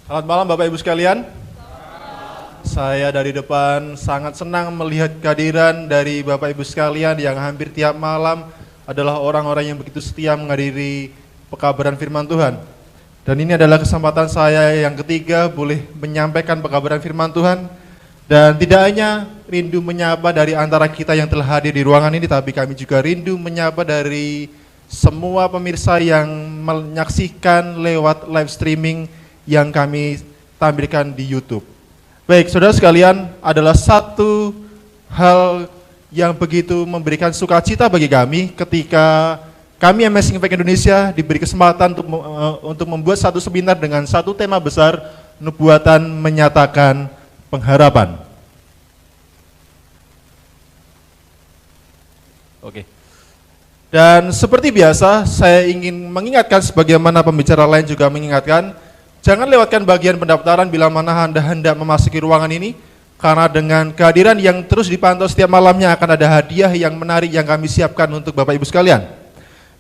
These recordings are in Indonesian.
Selamat malam Bapak Ibu sekalian. Saya dari depan sangat senang melihat kehadiran dari Bapak Ibu sekalian yang hampir tiap malam adalah orang-orang yang begitu setia menghadiri pekabaran firman Tuhan. Dan ini adalah kesempatan saya yang ketiga boleh menyampaikan pekabaran firman Tuhan. Dan tidak hanya rindu menyapa dari antara kita yang telah hadir di ruangan ini, tapi kami juga rindu menyapa dari semua pemirsa yang menyaksikan lewat live streaming yang kami tampilkan di YouTube. Baik, saudara sekalian, adalah satu hal yang begitu memberikan sukacita bagi kami ketika kami Amazing Faith Indonesia diberi kesempatan untuk membuat satu seminar dengan satu tema besar, nubuatan menyatakan pengharapan. Oke. Dan seperti biasa, saya ingin mengingatkan sebagaimana pembicara lain juga mengingatkan, jangan lewatkan bagian pendaftaran bila mana Anda hendak memasuki ruangan ini, karena dengan kehadiran yang terus dipantau setiap malamnya akan ada hadiah yang menarik yang kami siapkan untuk Bapak Ibu sekalian.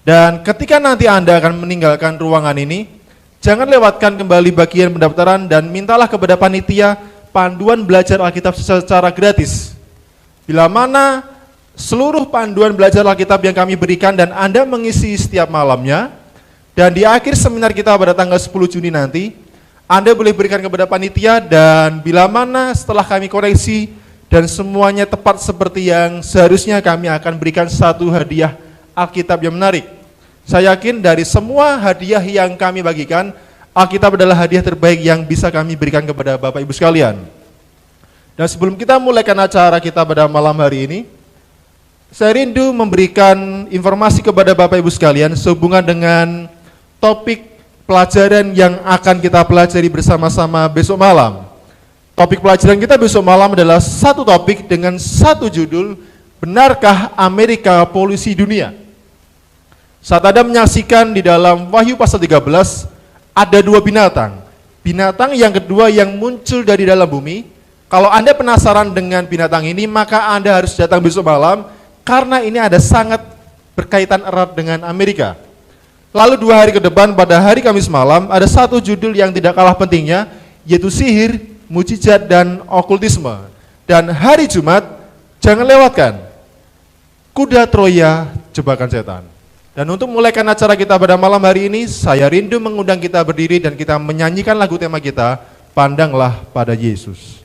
Dan ketika nanti Anda akan meninggalkan ruangan ini, jangan lewatkan kembali bagian pendaftaran dan mintalah kepada panitia panduan belajar Alkitab secara gratis. Bila mana seluruh panduan belajar Alkitab yang kami berikan dan Anda mengisi setiap malamnya, dan di akhir seminar kita pada tanggal 10 Juni nanti, Anda boleh berikan kepada panitia, dan bila mana setelah kami koreksi dan semuanya tepat seperti yang seharusnya, kami akan berikan satu hadiah Alkitab yang menarik. Saya yakin dari semua hadiah yang kami bagikan, Alkitab adalah hadiah terbaik yang bisa kami berikan kepada Bapak Ibu sekalian. Dan sebelum kita mulaikan acara kita pada malam hari ini, saya rindu memberikan informasi kepada Bapak Ibu sekalian sehubungan dengan topik pelajaran yang akan kita pelajari bersama-sama besok malam. Topik pelajaran kita besok malam adalah satu topik dengan satu judul, benarkah Amerika polusi dunia? Saat Anda menyaksikan di dalam Wahyu pasal 13, ada dua binatang. Binatang yang kedua yang muncul dari dalam bumi. Kalau Anda penasaran dengan binatang ini, maka Anda harus datang besok malam, karena ini ada sangat berkaitan erat dengan Amerika. Lalu 2 hari ke depan pada hari Kamis malam ada satu judul yang tidak kalah pentingnya, yaitu sihir, mujizat, dan okultisme. Dan hari Jumat, jangan lewatkan kuda Troya, jebakan setan. Dan untuk memulaikan acara kita pada malam hari ini, saya rindu mengundang kita berdiri dan kita menyanyikan lagu tema kita, Pandanglah pada Yesus.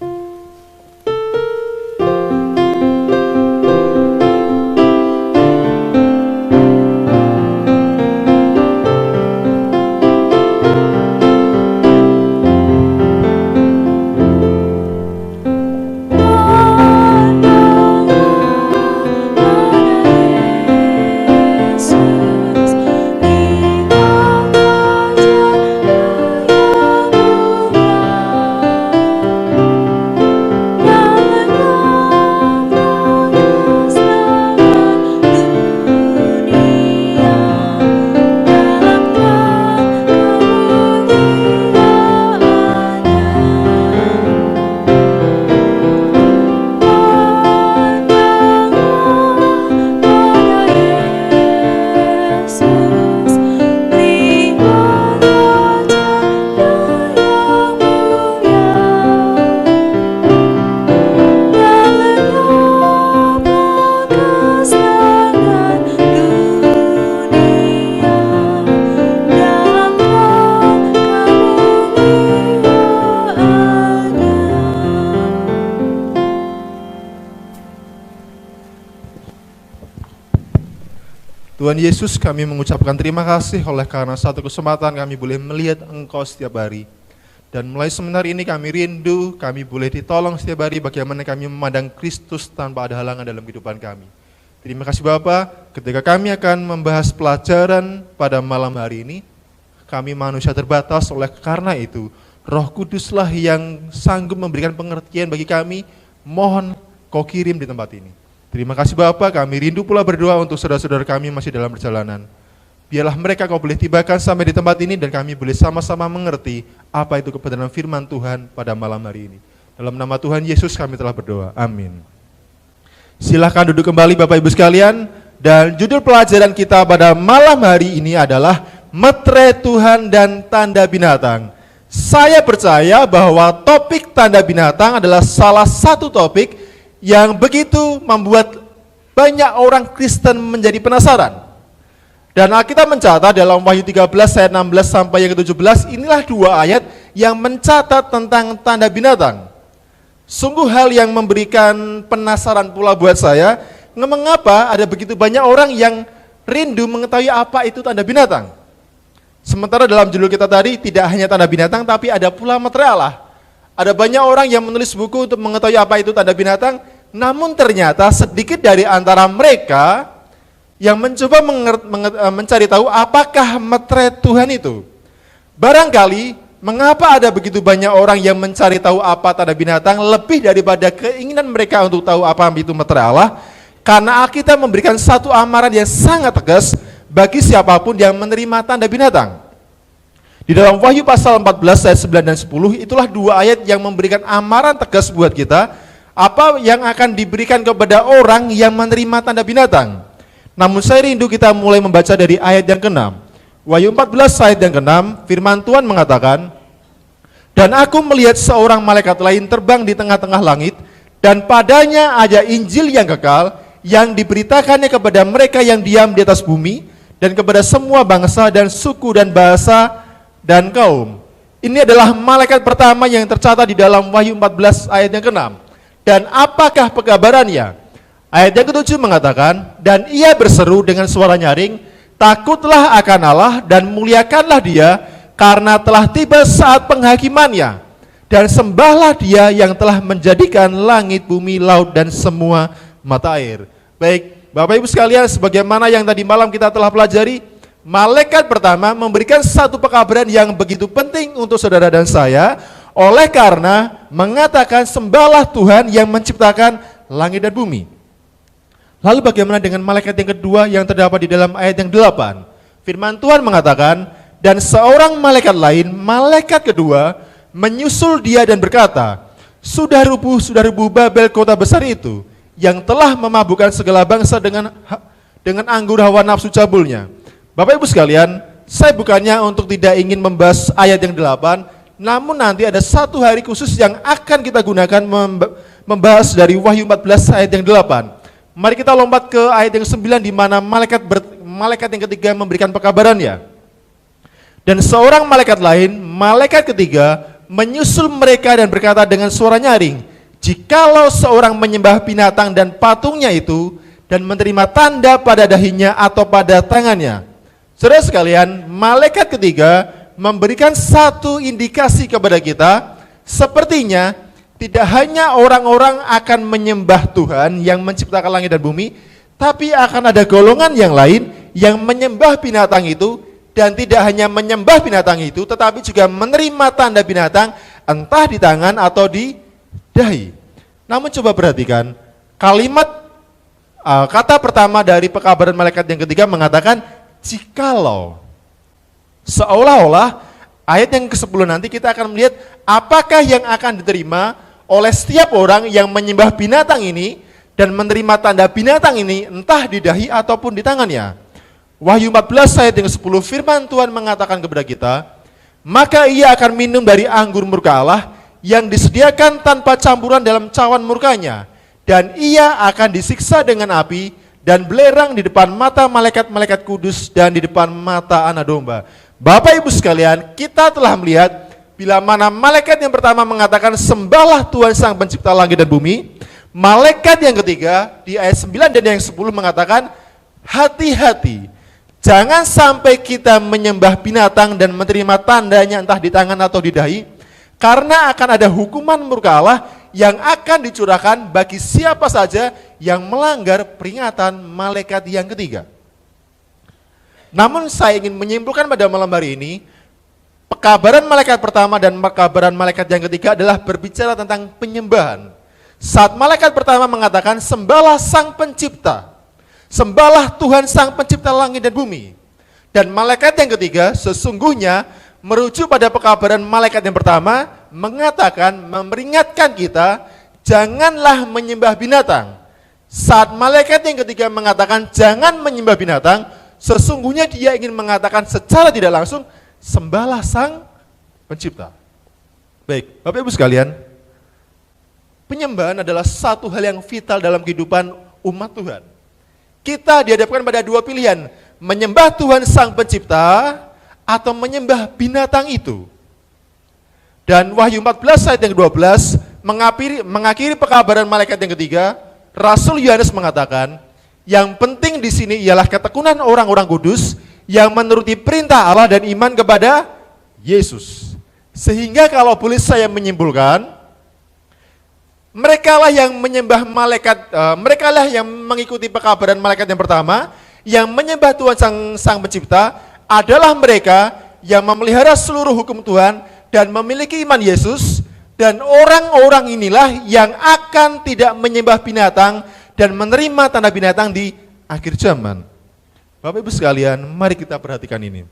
Tuhan Yesus, kami mengucapkan terima kasih oleh karena satu kesempatan kami boleh melihat Engkau setiap hari. Dan mulai seminar ini kami rindu, kami boleh ditolong setiap hari bagaimana kami memandang Kristus tanpa ada halangan dalam kehidupan kami. Terima kasih Bapak, ketika kami akan membahas pelajaran pada malam hari ini, kami manusia terbatas, oleh karena itu Roh Kuduslah yang sanggup memberikan pengertian bagi kami, mohon Kau kirim di tempat ini. Terima kasih Bapak, kami rindu pula berdoa untuk saudara-saudara kami masih dalam perjalanan. Biarlah mereka Kau boleh tibakan sampai di tempat ini dan kami boleh sama-sama mengerti apa itu kebenaran firman Tuhan pada malam hari ini. Dalam nama Tuhan Yesus kami telah berdoa, amin. Silahkan duduk kembali Bapak Ibu sekalian, dan judul pelajaran kita pada malam hari ini adalah Metre Tuhan dan Tanda Binatang. Saya percaya bahwa topik tanda binatang adalah salah satu topik yang begitu membuat banyak orang Kristen menjadi penasaran. Dan Alkitab mencatat dalam Wahyu 13 ayat 16 sampai yang ke-17, inilah dua ayat yang mencatat tentang tanda binatang. Sungguh hal yang memberikan penasaran pula buat saya, mengapa ada begitu banyak orang yang rindu mengetahui apa itu tanda binatang. Sementara dalam judul kita tadi tidak hanya tanda binatang, tapi ada pula material lah. Ada banyak orang yang menulis buku untuk mengetahui apa itu tanda binatang, namun ternyata sedikit dari antara mereka yang mencoba mencari tahu apakah meterai Tuhan itu. Barangkali mengapa ada begitu banyak orang yang mencari tahu apa tanda binatang lebih daripada keinginan mereka untuk tahu apa itu meterai Allah, karena Alkitab memberikan satu amaran yang sangat tegas bagi siapapun yang menerima tanda binatang. Di dalam Wahyu pasal 14 ayat 9 dan 10, itulah dua ayat yang memberikan amaran tegas buat kita apa yang akan diberikan kepada orang yang menerima tanda binatang. Namun saya rindu kita mulai membaca dari ayat yang ke-6. Wahyu 14 ayat yang ke-6, firman Tuhan mengatakan, "Dan aku melihat seorang malaikat lain terbang di tengah-tengah langit, dan padanya ada Injil yang kekal, yang diberitakannya kepada mereka yang diam di atas bumi, dan kepada semua bangsa dan suku dan bahasa dan kaum." Ini adalah malaikat pertama yang tercatat di dalam Wahyu 14 ayat yang ke-6. Dan apakah pekabarannya? Ayat yang ke-7 mengatakan, "Dan ia berseru dengan suara nyaring, takutlah akan Allah dan muliakanlah Dia, karena telah tiba saat penghakimannya. Dan sembahlah Dia yang telah menjadikan langit, bumi, laut, dan semua mata air." Baik, Bapak Ibu sekalian, sebagaimana yang tadi malam kita telah pelajari, malaikat pertama memberikan satu pekabaran yang begitu penting untuk saudara dan saya, oleh karena mengatakan sembahlah Tuhan yang menciptakan langit dan bumi. Lalu bagaimana dengan malaikat yang kedua yang terdapat di dalam ayat yang 8? Firman Tuhan mengatakan, "Dan seorang malaikat lain, malaikat kedua, menyusul dia dan berkata, sudah rubuh Babel kota besar itu, yang telah memabukkan segala bangsa dengan anggur hawa nafsu cabulnya." Bapak Ibu sekalian, saya bukannya untuk tidak ingin membahas ayat yang 8, namun nanti ada satu hari khusus yang akan kita gunakan membahas dari Wahyu 14 ayat yang 8. Mari kita lompat ke ayat yang 9 di mana malaikat yang ketiga memberikan pekabarannya. "Dan seorang malaikat lain, malaikat ketiga, menyusul mereka dan berkata dengan suara nyaring, jikalau seorang menyembah binatang dan patungnya itu dan menerima tanda pada dahinya atau pada tangannya." Saudara sekalian, malaikat ketiga memberikan satu indikasi kepada kita, sepertinya tidak hanya orang-orang akan menyembah Tuhan yang menciptakan langit dan bumi, tapi akan ada golongan yang lain yang menyembah binatang itu, dan tidak hanya menyembah binatang itu, tetapi juga menerima tanda binatang entah di tangan atau di dahi. Namun coba perhatikan, kata pertama dari pekabaran malaikat yang ketiga mengatakan jikalau. Seolah-olah ayat yang ke-10 nanti kita akan melihat apakah yang akan diterima oleh setiap orang yang menyembah binatang ini dan menerima tanda binatang ini entah di dahi ataupun di tangannya. Wahyu 14 ayat yang ke-10, firman Tuhan mengatakan kepada kita, "Maka ia akan minum dari anggur murka Allah yang disediakan tanpa campuran dalam cawan murkanya, dan ia akan disiksa dengan api dan belerang di depan mata malaikat-malaikat kudus dan di depan mata anak domba." Bapak Ibu sekalian, kita telah melihat bila mana malaikat yang pertama mengatakan sembahlah Tuhan sang pencipta langit dan bumi, malaikat yang ketiga di ayat 9 dan yang 10 mengatakan hati-hati, jangan sampai kita menyembah binatang dan menerima tandanya entah di tangan atau di dahi, karena akan ada hukuman murka Allah yang akan dicurahkan bagi siapa saja yang melanggar peringatan malaikat yang ketiga. Namun saya ingin menyimpulkan pada malam hari ini, pekabaran malaikat pertama dan pekabaran malaikat yang ketiga adalah berbicara tentang penyembahan. Saat malaikat pertama mengatakan sembahlah sang pencipta, sembahlah Tuhan sang pencipta langit dan bumi. Dan malaikat yang ketiga sesungguhnya merujuk pada pekabaran malaikat yang pertama, mengatakan, memperingatkan kita, janganlah menyembah binatang. Saat malaikat yang ketiga mengatakan jangan menyembah binatang, sesungguhnya dia ingin mengatakan secara tidak langsung, sembahlah sang pencipta. Baik, Bapak Ibu sekalian, penyembahan adalah satu hal yang vital dalam kehidupan umat Tuhan. Kita dihadapkan pada dua pilihan, menyembah Tuhan Sang Pencipta atau menyembah binatang itu. Dan Wahyu 14 ayat yang 12 mengakhiri pekabaran malaikat yang ketiga, Rasul Yohanes mengatakan, yang penting di sini ialah ketekunan orang-orang kudus yang menuruti perintah Allah dan iman kepada Yesus. Sehingga kalau boleh saya menyimpulkan, merekalah yang menyembah malaikat, merekalah yang mengikuti pekabaran malaikat yang pertama, yang menyembah Tuhan Sang Pencipta adalah mereka yang memelihara seluruh hukum Tuhan dan memiliki iman Yesus, dan orang-orang inilah yang akan tidak menyembah binatang dan menerima tanda binatang di akhir zaman. Bapak Ibu sekalian, mari kita perhatikan ini.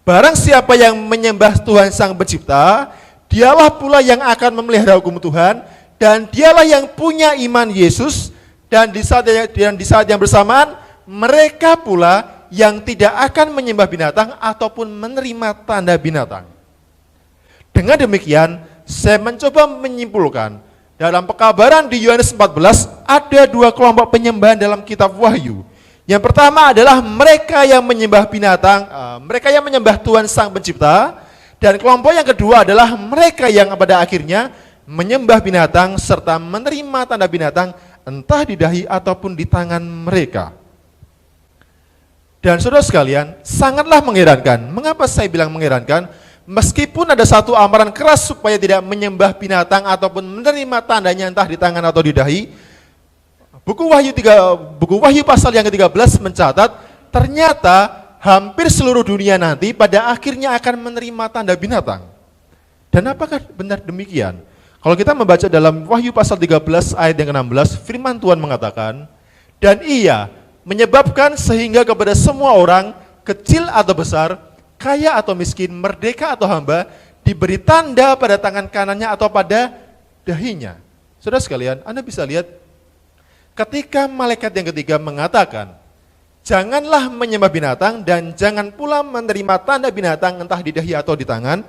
Barang siapa yang menyembah Tuhan Sang Pencipta, dialah pula yang akan memelihara hukum Tuhan, dan dialah yang punya iman Yesus, dan di saat yang bersamaan, mereka pula yang tidak akan menyembah binatang ataupun menerima tanda binatang. Dengan demikian, saya mencoba menyimpulkan, dalam pekabaran di Yohanes 14, ada dua kelompok penyembahan dalam kitab Wahyu. Yang pertama adalah mereka yang menyembah binatang, mereka yang menyembah Tuhan Sang Pencipta, dan kelompok yang kedua adalah mereka yang pada akhirnya menyembah binatang serta menerima tanda binatang entah di dahi ataupun di tangan mereka. Dan saudara sekalian, sangatlah mengherankan. Mengapa saya bilang mengherankan? Meskipun ada satu amaran keras supaya tidak menyembah binatang ataupun menerima tandanya entah di tangan atau di dahi, Buku Wahyu pasal yang ke-13 mencatat, ternyata hampir seluruh dunia nanti pada akhirnya akan menerima tanda binatang. Dan apakah benar demikian? Kalau kita membaca dalam Wahyu pasal 13 ayat yang ke-16, firman Tuhan mengatakan, dan ia menyebabkan sehingga kepada semua orang, kecil atau besar, kaya atau miskin, merdeka atau hamba, diberi tanda pada tangan kanannya atau pada dahinya. Saudara sekalian, Anda bisa lihat, ketika malaikat yang ketiga mengatakan, janganlah menyembah binatang dan jangan pula menerima tanda binatang entah di dahi atau di tangan.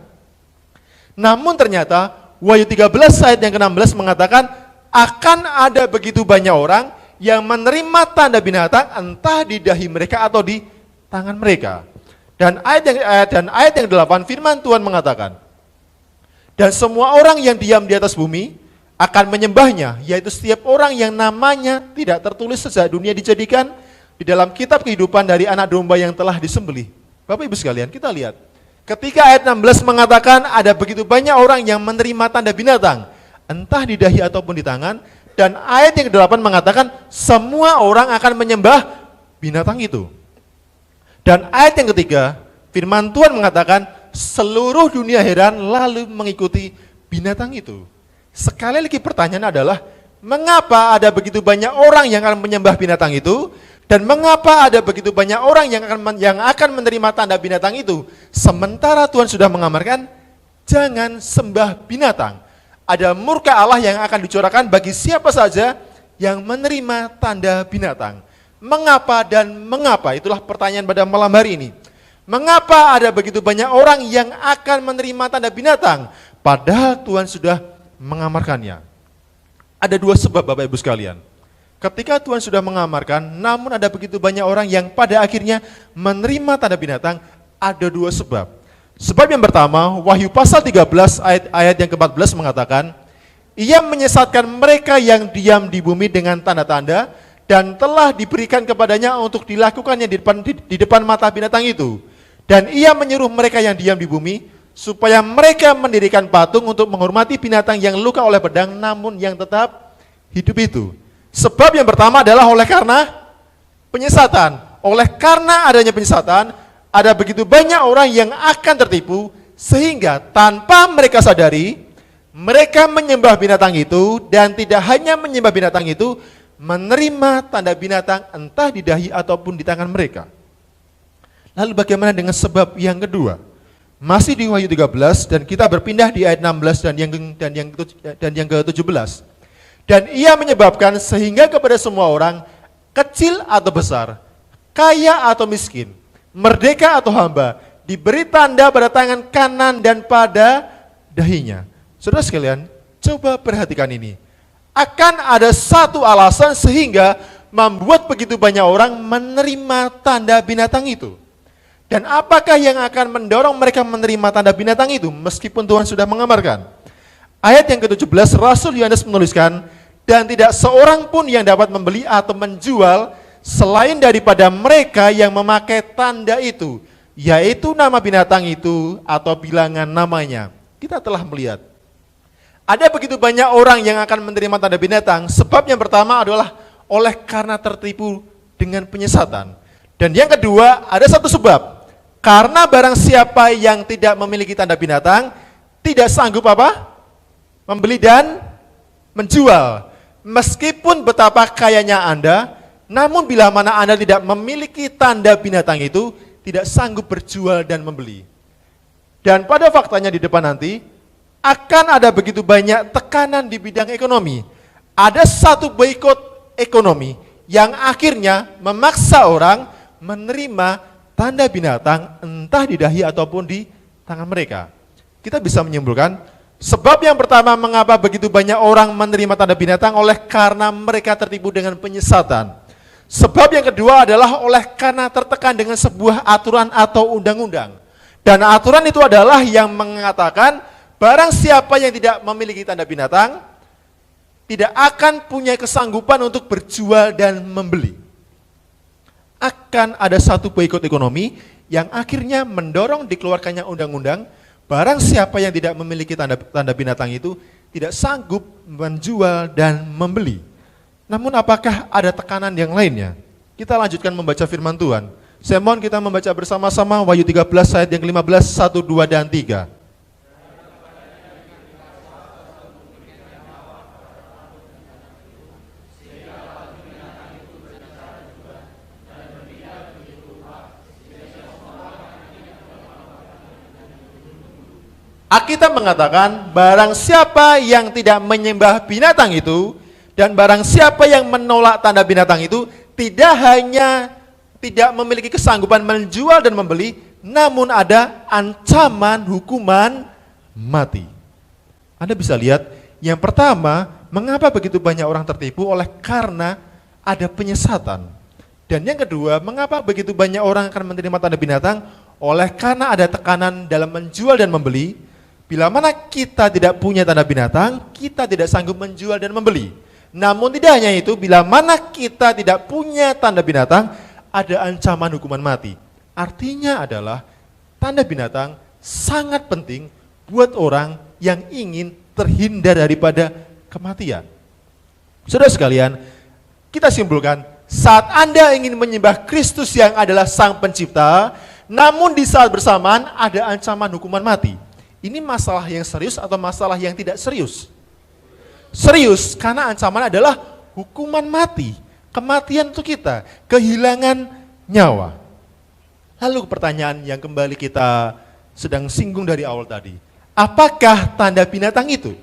Namun ternyata Wahyu 13 ayat yang ke-16 mengatakan akan ada begitu banyak orang yang menerima tanda binatang entah di dahi mereka atau di tangan mereka. Dan ayat yang 8 firman Tuhan mengatakan, dan semua orang yang diam di atas bumi akan menyembahnya, yaitu setiap orang yang namanya tidak tertulis sejak dunia dijadikan di dalam kitab kehidupan dari anak domba yang telah disembelih. Bapak Ibu sekalian, kita lihat. Ketika ayat 16 mengatakan ada begitu banyak orang yang menerima tanda binatang, entah di dahi ataupun di tangan, dan ayat yang ke-8 mengatakan semua orang akan menyembah binatang itu. Dan ayat yang ketiga, firman Tuhan mengatakan seluruh dunia heran lalu mengikuti binatang itu. Sekali lagi pertanyaan adalah, mengapa ada begitu banyak orang yang akan menyembah binatang itu, dan mengapa ada begitu banyak orang yang akan menerima tanda binatang itu, sementara Tuhan sudah mengamarkan, jangan sembah binatang. Ada murka Allah yang akan dicurahkan bagi siapa saja yang menerima tanda binatang. Mengapa dan mengapa? Itulah pertanyaan pada malam hari ini. Mengapa ada begitu banyak orang yang akan menerima tanda binatang, padahal Tuhan sudah mengamarkannya? Ada dua sebab Bapak Ibu sekalian. Ketika Tuhan sudah mengamarkan, namun ada begitu banyak orang yang pada akhirnya menerima tanda binatang, ada dua sebab. Sebab yang pertama, Wahyu pasal 13 ayat yang ke-14 mengatakan, ia menyesatkan mereka yang diam di bumi dengan tanda-tanda, dan telah diberikan kepadanya untuk dilakukannya di depan mata binatang itu. Dan ia menyuruh mereka yang diam di bumi, supaya mereka mendirikan patung untuk menghormati binatang yang luka oleh pedang, namun yang tetap hidup itu. Sebab yang pertama adalah oleh karena penyesatan. Oleh karena adanya penyesatan, ada begitu banyak orang yang akan tertipu, sehingga tanpa mereka sadari, mereka menyembah binatang itu, dan tidak hanya menyembah binatang itu, menerima tanda binatang entah di dahi ataupun di tangan mereka. Lalu bagaimana dengan sebab yang kedua? Masih di Wahyu 13, dan kita berpindah di ayat 16 dan yang ke-17. Dan ia menyebabkan sehingga kepada semua orang, kecil atau besar, kaya atau miskin, merdeka atau hamba, diberi tanda pada tangan kanan dan pada dahinya. Saudara sekalian, coba perhatikan ini. Akan ada satu alasan sehingga membuat begitu banyak orang menerima tanda binatang itu. Dan apakah yang akan mendorong mereka menerima tanda binatang itu meskipun Tuhan sudah mengamarkan? Ayat yang ke-17 Rasul Yohanes menuliskan, dan tidak seorang pun yang dapat membeli atau menjual selain daripada mereka yang memakai tanda itu, yaitu nama binatang itu atau bilangan namanya. Kita telah melihat ada begitu banyak orang yang akan menerima tanda binatang. Sebab yang pertama adalah oleh karena tertipu dengan penyesatan. Dan yang kedua ada satu sebab, karena barang siapa yang tidak memiliki tanda binatang tidak sanggup apa? Membeli dan menjual. Meskipun betapa kayanya Anda, namun bila mana Anda tidak memiliki tanda binatang itu, tidak sanggup berjual dan membeli. Dan pada faktanya di depan nanti, akan ada begitu banyak tekanan di bidang ekonomi. Ada satu boikot ekonomi yang akhirnya memaksa orang menerima tanda binatang entah di dahi ataupun di tangan mereka. Kita bisa menyimpulkan, sebab yang pertama mengapa begitu banyak orang menerima tanda binatang oleh karena mereka tertipu dengan penyesatan. Sebab yang kedua adalah oleh karena tertekan dengan sebuah aturan atau undang-undang. Dan aturan itu adalah yang mengatakan barang siapa yang tidak memiliki tanda binatang tidak akan punya kesanggupan untuk berjual dan membeli. Akan ada satu boikot ekonomi yang akhirnya mendorong dikeluarkannya undang-undang, barang siapa yang tidak memiliki tanda binatang itu tidak sanggup menjual dan membeli. Namun apakah ada tekanan yang lainnya? Kita lanjutkan membaca firman Tuhan. Saya mohon kita membaca bersama-sama Wahyu 13 ayat yang ke-15, 1, 2, dan 3. Alkitab mengatakan barang siapa yang tidak menyembah binatang itu dan barang siapa yang menolak tanda binatang itu tidak hanya tidak memiliki kesanggupan menjual dan membeli, namun ada ancaman hukuman mati. Anda bisa lihat, yang pertama, mengapa begitu banyak orang tertipu oleh karena ada penyesatan. Dan yang kedua, mengapa begitu banyak orang akan menerima tanda binatang oleh karena ada tekanan dalam menjual dan membeli. Bila mana kita tidak punya tanda binatang, kita tidak sanggup menjual dan membeli. Namun tidak hanya itu, bila mana kita tidak punya tanda binatang, ada ancaman hukuman mati. Artinya adalah tanda binatang sangat penting buat orang yang ingin terhindar daripada kematian. Saudara sekalian, kita simpulkan, saat Anda ingin menyembah Kristus yang adalah Sang Pencipta, namun di saat bersamaan ada ancaman hukuman mati. Ini masalah yang serius atau masalah yang tidak serius? Serius, karena ancaman adalah hukuman mati. Kematian untuk kita, kehilangan nyawa. Lalu pertanyaan yang kembali kita sedang singgung dari awal tadi. Apakah tanda binatang itu?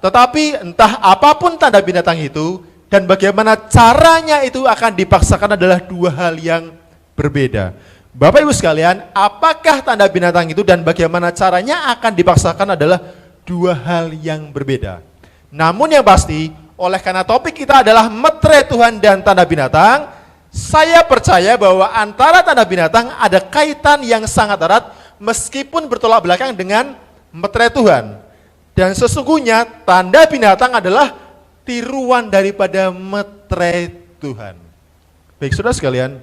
Tetapi entah apapun tanda binatang itu dan bagaimana caranya itu akan dipaksakan adalah dua hal yang berbeda. Bapak Ibu sekalian, apakah tanda binatang itu dan bagaimana caranya akan dipaksakan adalah dua hal yang berbeda. Namun yang pasti, oleh karena topik kita adalah meterai Tuhan dan tanda binatang, saya percaya bahwa antara tanda binatang ada kaitan yang sangat erat meskipun bertolak belakang dengan meterai Tuhan. Dan sesungguhnya tanda binatang adalah tiruan daripada meterai Tuhan. Baik saudara sekalian,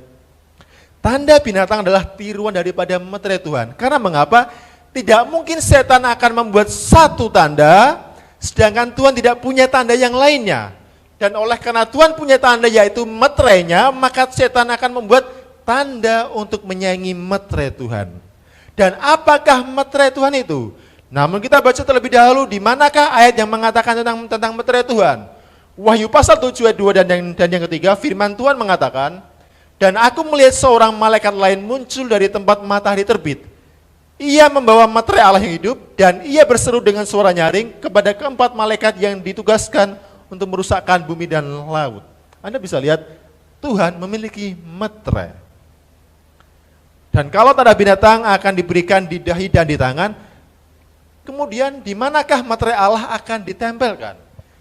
tanda binatang adalah tiruan daripada meterai Tuhan. Karena mengapa? Tidak mungkin setan akan membuat satu tanda, sedangkan Tuhan tidak punya tanda yang lainnya. Dan oleh karena Tuhan punya tanda yaitu meterainya, maka setan akan membuat tanda untuk menyaingi meterai Tuhan. Dan apakah meterai Tuhan itu? Namun kita baca terlebih dahulu, di manakah ayat yang mengatakan tentang meterai Tuhan? Wahyu pasal 7 ayat 2 dan yang ketiga, firman Tuhan mengatakan, dan aku melihat seorang malaikat lain muncul dari tempat matahari terbit. Ia membawa meterai Allah yang hidup dan ia berseru dengan suara nyaring kepada keempat malaikat yang ditugaskan untuk merusakkan bumi dan laut. Anda bisa lihat Tuhan memiliki meterai. Dan kalau tanda binatang akan diberikan di dahi dan di tangan, kemudian di manakah meterai Allah akan ditempelkan?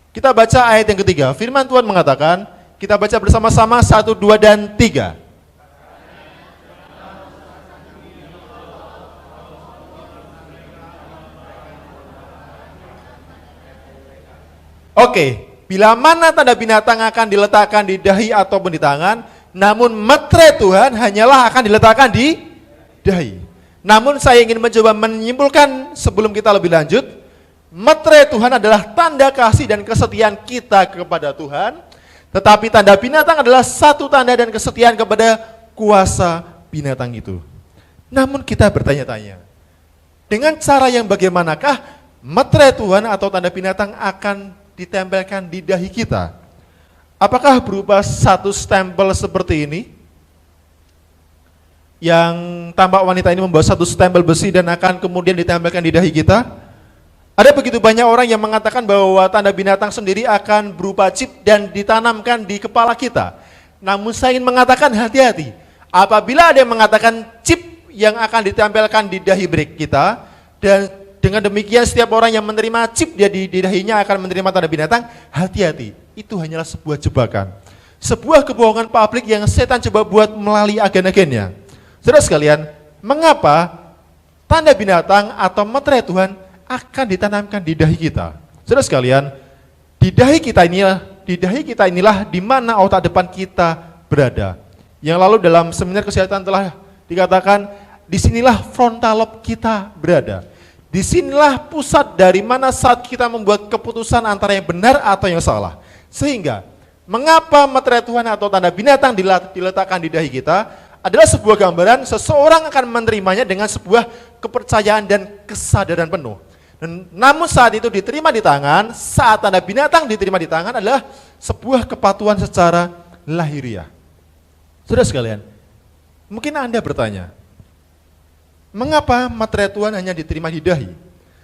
Kita baca ayat yang ketiga, firman Tuhan mengatakan, kita baca bersama-sama 1, 2, dan 3. Oke, bila mana tanda binatang akan diletakkan di dahi ataupun di tangan, namun meterai Tuhan hanyalah akan diletakkan di dahi. Namun saya ingin mencoba menyimpulkan sebelum kita lebih lanjut, meterai Tuhan adalah tanda kasih dan kesetiaan kita kepada Tuhan, tetapi tanda binatang adalah satu tanda dan kesetiaan kepada kuasa binatang itu. Namun kita bertanya-tanya, dengan cara yang bagaimanakah meterai Tuhan atau tanda binatang akan ditempelkan di dahi kita? Apakah berupa satu stempel seperti ini? Yang tampak wanita ini membawa satu stempel besi dan akan kemudian ditempelkan di dahi kita? Ada begitu banyak orang yang mengatakan bahwa tanda binatang sendiri akan berupa chip dan ditanamkan di kepala kita. Namun saya ingin mengatakan hati-hati. Apabila ada yang mengatakan chip yang akan ditempelkan di dahi kita, dan dengan demikian setiap orang yang menerima chip dia di dahinya akan menerima tanda binatang, hati-hati. Itu hanyalah sebuah jebakan. Sebuah kebohongan publik yang setan coba buat melalui agen-agennya. Saudara sekalian, mengapa tanda binatang atau meterai Tuhan akan ditanamkan di dahi kita? Saudara sekalian, di dahi kita inilah di mana otak depan kita berada. Yang lalu dalam seminar kesehatan telah dikatakan, disinilah frontal lobe kita berada. Disinilah pusat dari mana saat kita membuat keputusan antara yang benar atau yang salah. Sehingga, mengapa meterai Tuhan atau tanda binatang diletakkan di dahi kita adalah sebuah gambaran seseorang akan menerimanya dengan sebuah kepercayaan dan kesadaran penuh. Dan, namun saat itu diterima di tangan, saat tanda binatang diterima di tangan adalah sebuah kepatuhan secara lahiriah. Saudara sekalian, mungkin Anda bertanya, mengapa meterai Tuhan hanya diterima di dahi?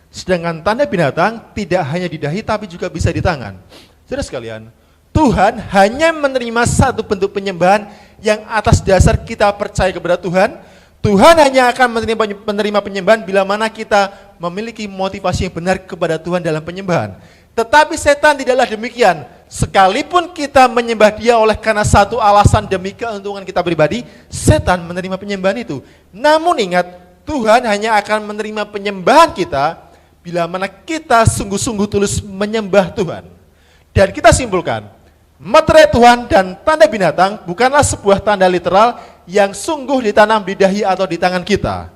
Sedangkan tanda binatang tidak hanya di dahi tapi juga bisa di tangan. Saudara sekalian, Tuhan hanya menerima satu bentuk penyembahan yang atas dasar kita percaya kepada Tuhan. Tuhan hanya akan menerima penyembahan bila mana kita memiliki motivasi yang benar kepada Tuhan dalam penyembahan. Tetapi setan tidaklah demikian. Sekalipun kita menyembah dia oleh karena satu alasan demi keuntungan kita pribadi, setan menerima penyembahan itu. Namun ingat, Tuhan hanya akan menerima penyembahan kita bila mana kita sungguh-sungguh tulus menyembah Tuhan. Dan kita simpulkan, meterai Tuhan dan tanda binatang bukanlah sebuah tanda literal yang sungguh ditanam di dahi atau di tangan kita.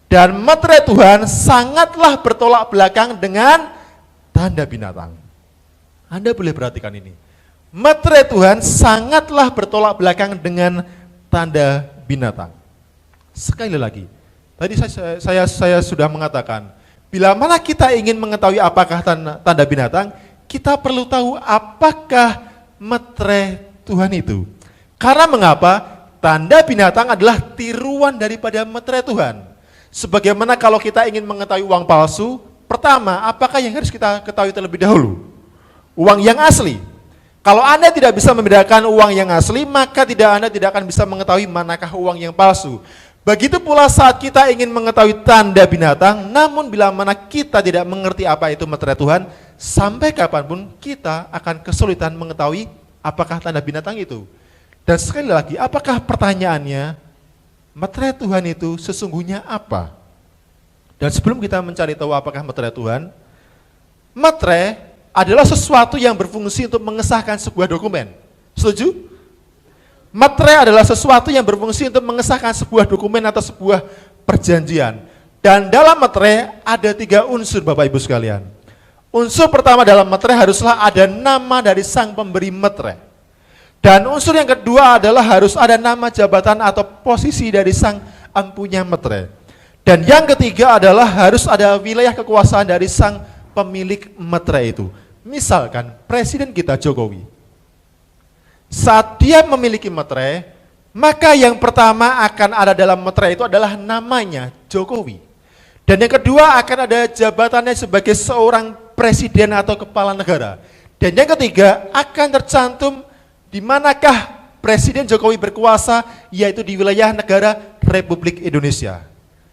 Dan meterai Tuhan sangatlah bertolak belakang dengan tanda binatang. Anda boleh perhatikan ini. Meterai Tuhan sangatlah bertolak belakang dengan tanda binatang. Sekali lagi, tadi saya sudah mengatakan, bila mana kita ingin mengetahui apakah tanda binatang, kita perlu tahu apakah meterai Tuhan itu. Karena mengapa? Tanda binatang adalah tiruan daripada meterai Tuhan. Sebagaimana kalau kita ingin mengetahui uang palsu, pertama, apakah yang harus kita ketahui terlebih dahulu? Uang yang asli. Kalau Anda tidak bisa membedakan uang yang asli, maka Anda tidak akan bisa mengetahui manakah uang yang palsu. Begitu pula saat kita ingin mengetahui tanda binatang, namun bila mana kita tidak mengerti apa itu meterai Tuhan, sampai kapanpun kita akan kesulitan mengetahui apakah tanda binatang itu. Dan sekali lagi, apakah pertanyaannya, meterai Tuhan itu sesungguhnya apa? Dan sebelum kita mencari tahu apakah meterai Tuhan, meterai adalah sesuatu yang berfungsi untuk mengesahkan sebuah dokumen. Setuju? Meterai adalah sesuatu yang berfungsi untuk mengesahkan sebuah dokumen atau sebuah perjanjian. Dan dalam meterai ada 3 unsur Bapak Ibu sekalian. Unsur pertama dalam meterai haruslah ada nama dari sang pemberi meterai. Dan unsur yang kedua adalah harus ada nama jabatan atau posisi dari sang empunya meterai. Dan yang ketiga adalah harus ada wilayah kekuasaan dari sang pemilik meterai itu. Misalkan Presiden kita Jokowi. Saat dia memiliki meterai, maka yang pertama akan ada dalam meterai itu adalah namanya Jokowi. Dan yang kedua akan ada jabatannya sebagai seorang presiden atau kepala negara. Dan yang ketiga akan tercantum di manakah Presiden Jokowi berkuasa, yaitu di wilayah negara Republik Indonesia.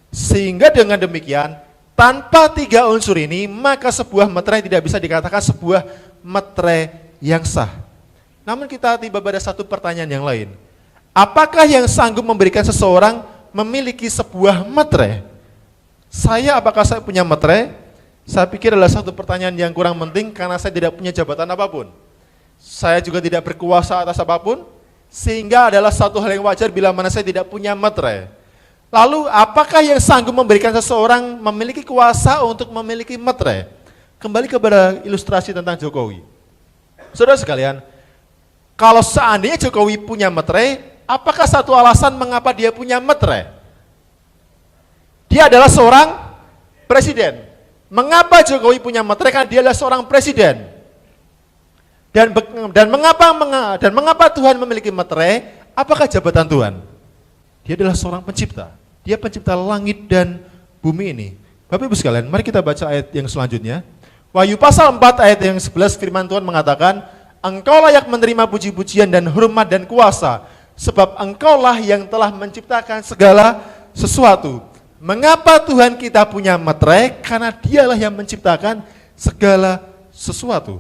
Sehingga dengan demikian, Tanpa tiga unsur ini, maka sebuah meterai tidak bisa dikatakan sebuah meterai yang sah. Namun kita tiba pada satu pertanyaan yang lain. Apakah yang sanggup memberikan seseorang memiliki sebuah meterai? Apakah saya punya meterai? Saya pikir adalah satu pertanyaan yang kurang penting karena saya tidak punya jabatan apapun. Saya juga tidak berkuasa atas apapun, sehingga adalah satu hal yang wajar bila mana saya tidak punya meterai. Lalu apakah yang sanggup memberikan seseorang memiliki kuasa untuk memiliki meterai? Kembali kepada ilustrasi tentang Jokowi. Saudara sekalian, kalau seandainya Jokowi punya meterai, apakah satu alasan mengapa dia punya meterai? Dia adalah seorang presiden. Mengapa Jokowi punya meterai? Karena dia adalah seorang presiden. Dan mengapa Tuhan memiliki meterai? Apakah jabatan Tuhan? Dia adalah seorang pencipta. Dia pencipta langit dan bumi ini. Bapak Ibu sekalian, mari kita baca ayat yang selanjutnya. Wahyu pasal 4 ayat yang 11 firman Tuhan mengatakan, Engkau layak menerima puji-pujian dan hormat dan kuasa, sebab Engkaulah yang telah menciptakan segala sesuatu. Mengapa Tuhan kita punya meterai? Karena Dialah yang menciptakan segala sesuatu.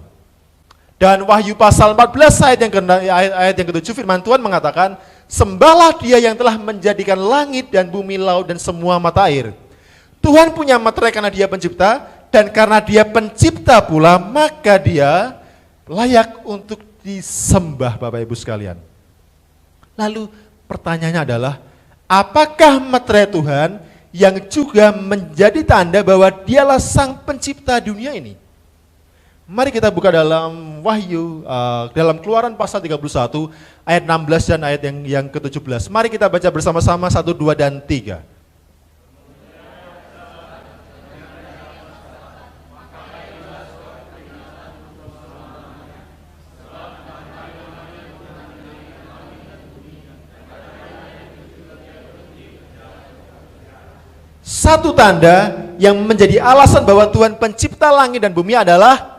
Dan Wahyu pasal 14 ayat yang ke-7 firman Tuhan mengatakan, sembahlah Dia yang telah menjadikan langit dan bumi, laut dan semua mata air. Tuhan punya meterai karena Dia pencipta, dan karena Dia pencipta pula, maka Dia layak untuk disembah, Bapak Ibu sekalian. Lalu pertanyaannya adalah, apakah meterai Tuhan yang juga menjadi tanda bahwa Dialah sang pencipta dunia ini? Mari kita buka dalam Wahyu, dalam Keluaran pasal 31, ayat 16 dan ayat yang ke-17. Mari kita baca bersama-sama 1, 2, dan 3. Satu tanda yang menjadi alasan bahwa Tuhan pencipta langit dan bumi adalah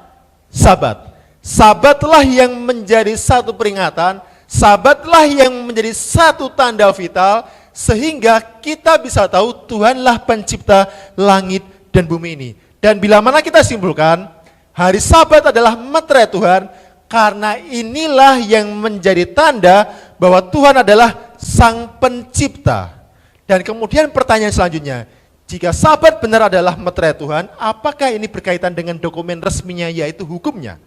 Sabat. Sabatlah yang menjadi satu peringatan, sabatlah yang menjadi satu tanda vital, sehingga kita bisa tahu Tuhanlah pencipta langit dan bumi ini. Dan bila mana kita simpulkan, hari Sabat adalah meterai Tuhan, karena inilah yang menjadi tanda bahwa Tuhan adalah sang pencipta. Dan kemudian pertanyaan selanjutnya, jika Sabat benar adalah meterai Tuhan, apakah ini berkaitan dengan dokumen resminya, yaitu hukumnya?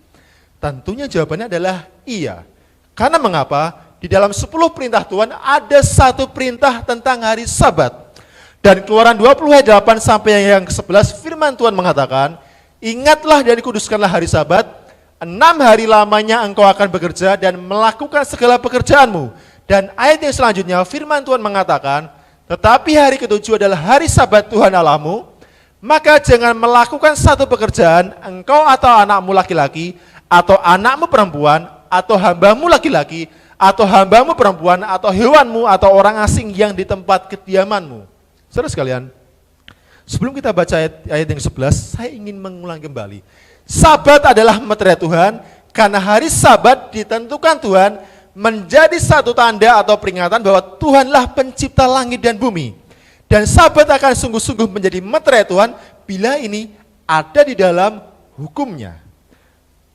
Tentunya jawabannya adalah iya. Karena mengapa? Di dalam 10 perintah Tuhan ada satu perintah tentang hari Sabat. Dan Keluaran 20 ayat 8 sampai yang ke-11 firman Tuhan mengatakan, ingatlah dan kuduskanlah hari Sabat, 6 hari lamanya engkau akan bekerja dan melakukan segala pekerjaanmu. Dan ayat yang selanjutnya firman Tuhan mengatakan, tetapi hari ke-7 adalah hari Sabat Tuhan Allahmu, maka jangan melakukan satu pekerjaan, engkau atau anakmu laki-laki, atau anakmu perempuan, atau hambamu laki-laki, atau hambamu perempuan, atau hewanmu, atau orang asing yang di tempat kediamanmu. Saudara sekalian, sebelum kita baca ayat yang 11, saya ingin mengulang kembali. Sabat adalah meterai Tuhan, karena hari Sabat ditentukan Tuhan menjadi satu tanda atau peringatan bahwa Tuhanlah pencipta langit dan bumi. Dan Sabat akan sungguh-sungguh menjadi meterai Tuhan bila ini ada di dalam hukumnya.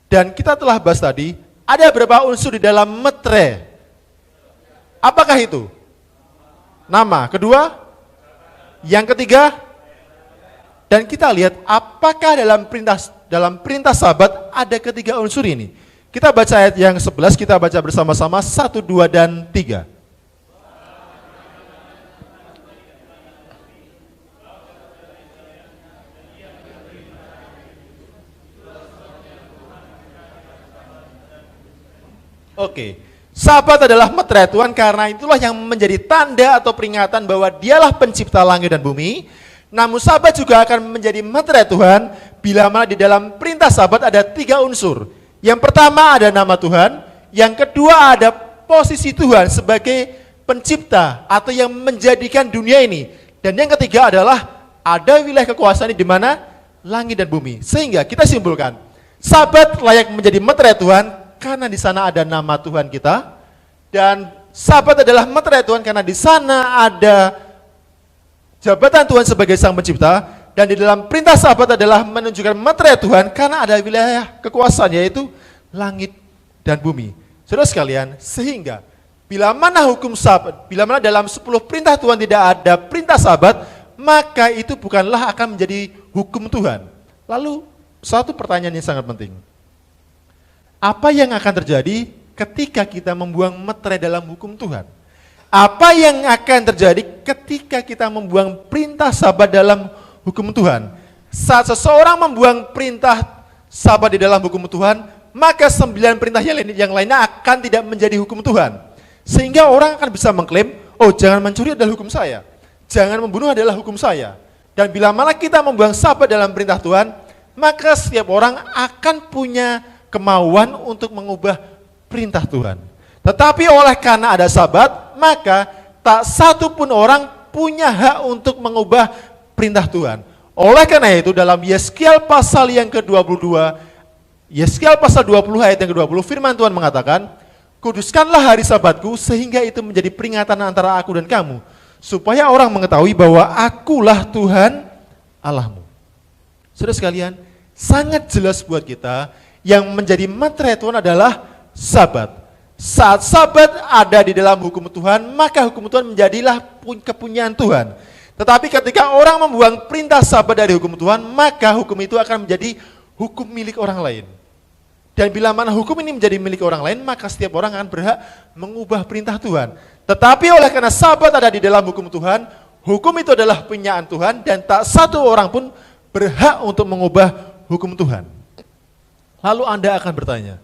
Dan kita telah bahas tadi, ada berapa unsur di dalam meterai? Apakah itu? Nama. Kedua? Yang ketiga? Dan kita lihat apakah dalam perintah Sabat ada ketiga unsur ini. Kita baca ayat yang 11, kita baca bersama-sama 1, 2, dan 3. Oke, Sabat adalah meterai Tuhan karena itulah yang menjadi tanda atau peringatan bahwa Dialah pencipta langit dan bumi. Namun Sabat juga akan menjadi meterai Tuhan bila mana di dalam perintah Sabat ada 3 unsur. Yang pertama ada nama Tuhan, yang kedua ada posisi Tuhan sebagai pencipta atau yang menjadikan dunia ini. Dan yang ketiga adalah ada wilayah kekuasaan di mana langit dan bumi. Sehingga kita simpulkan, Sabat layak menjadi meterai Tuhan karena di sana ada nama Tuhan kita, dan Sabat adalah meterai Tuhan karena di sana ada jabatan Tuhan sebagai sang pencipta, Dan di dalam perintah sahabat adalah menunjukkan meterai Tuhan karena ada wilayah kekuasaan yaitu langit dan bumi. Saudara sekalian, sehingga bila mana hukum sahabat, bila mana dalam 10 perintah Tuhan tidak ada perintah sahabat, maka itu bukanlah akan menjadi hukum Tuhan. Lalu satu pertanyaan yang sangat penting. Apa yang akan terjadi ketika kita membuang meterai dalam hukum Tuhan? Apa yang akan terjadi ketika kita membuang perintah sahabat dalam hukum Tuhan? Saat seseorang membuang perintah sahabat di dalam hukum Tuhan, maka 9 perintah yang lainnya akan tidak menjadi hukum Tuhan. Sehingga orang akan bisa mengklaim, oh jangan mencuri adalah hukum saya, jangan membunuh adalah hukum saya. Dan bila mana kita membuang sahabat dalam perintah Tuhan, maka setiap orang akan punya kemauan untuk mengubah perintah Tuhan. Tetapi oleh karena ada sahabat, maka tak satu pun orang punya hak untuk mengubah perintah Tuhan. Oleh karena itu dalam Yeskiel pasal yang ke-22, Yeskiel pasal 20 ayat yang ke-20, firman Tuhan mengatakan, kuduskanlah hari sabatku sehingga itu menjadi peringatan antara aku dan kamu, supaya orang mengetahui bahwa akulah Tuhan Allahmu. Saudara sekalian, sangat jelas buat kita yang menjadi meterai Tuhan adalah sabat. Saat sabat ada di dalam hukum Tuhan, maka hukum Tuhan menjadilah kepunyaan Tuhan. Tetapi ketika orang membuang perintah sabat dari hukum Tuhan, maka hukum itu akan menjadi hukum milik orang lain. Dan bila mana hukum ini menjadi milik orang lain, maka setiap orang akan berhak mengubah perintah Tuhan. Tetapi oleh karena sabat ada di dalam hukum Tuhan, hukum itu adalah punyaan Tuhan dan tak satu orang pun berhak untuk mengubah hukum Tuhan. Lalu Anda akan bertanya,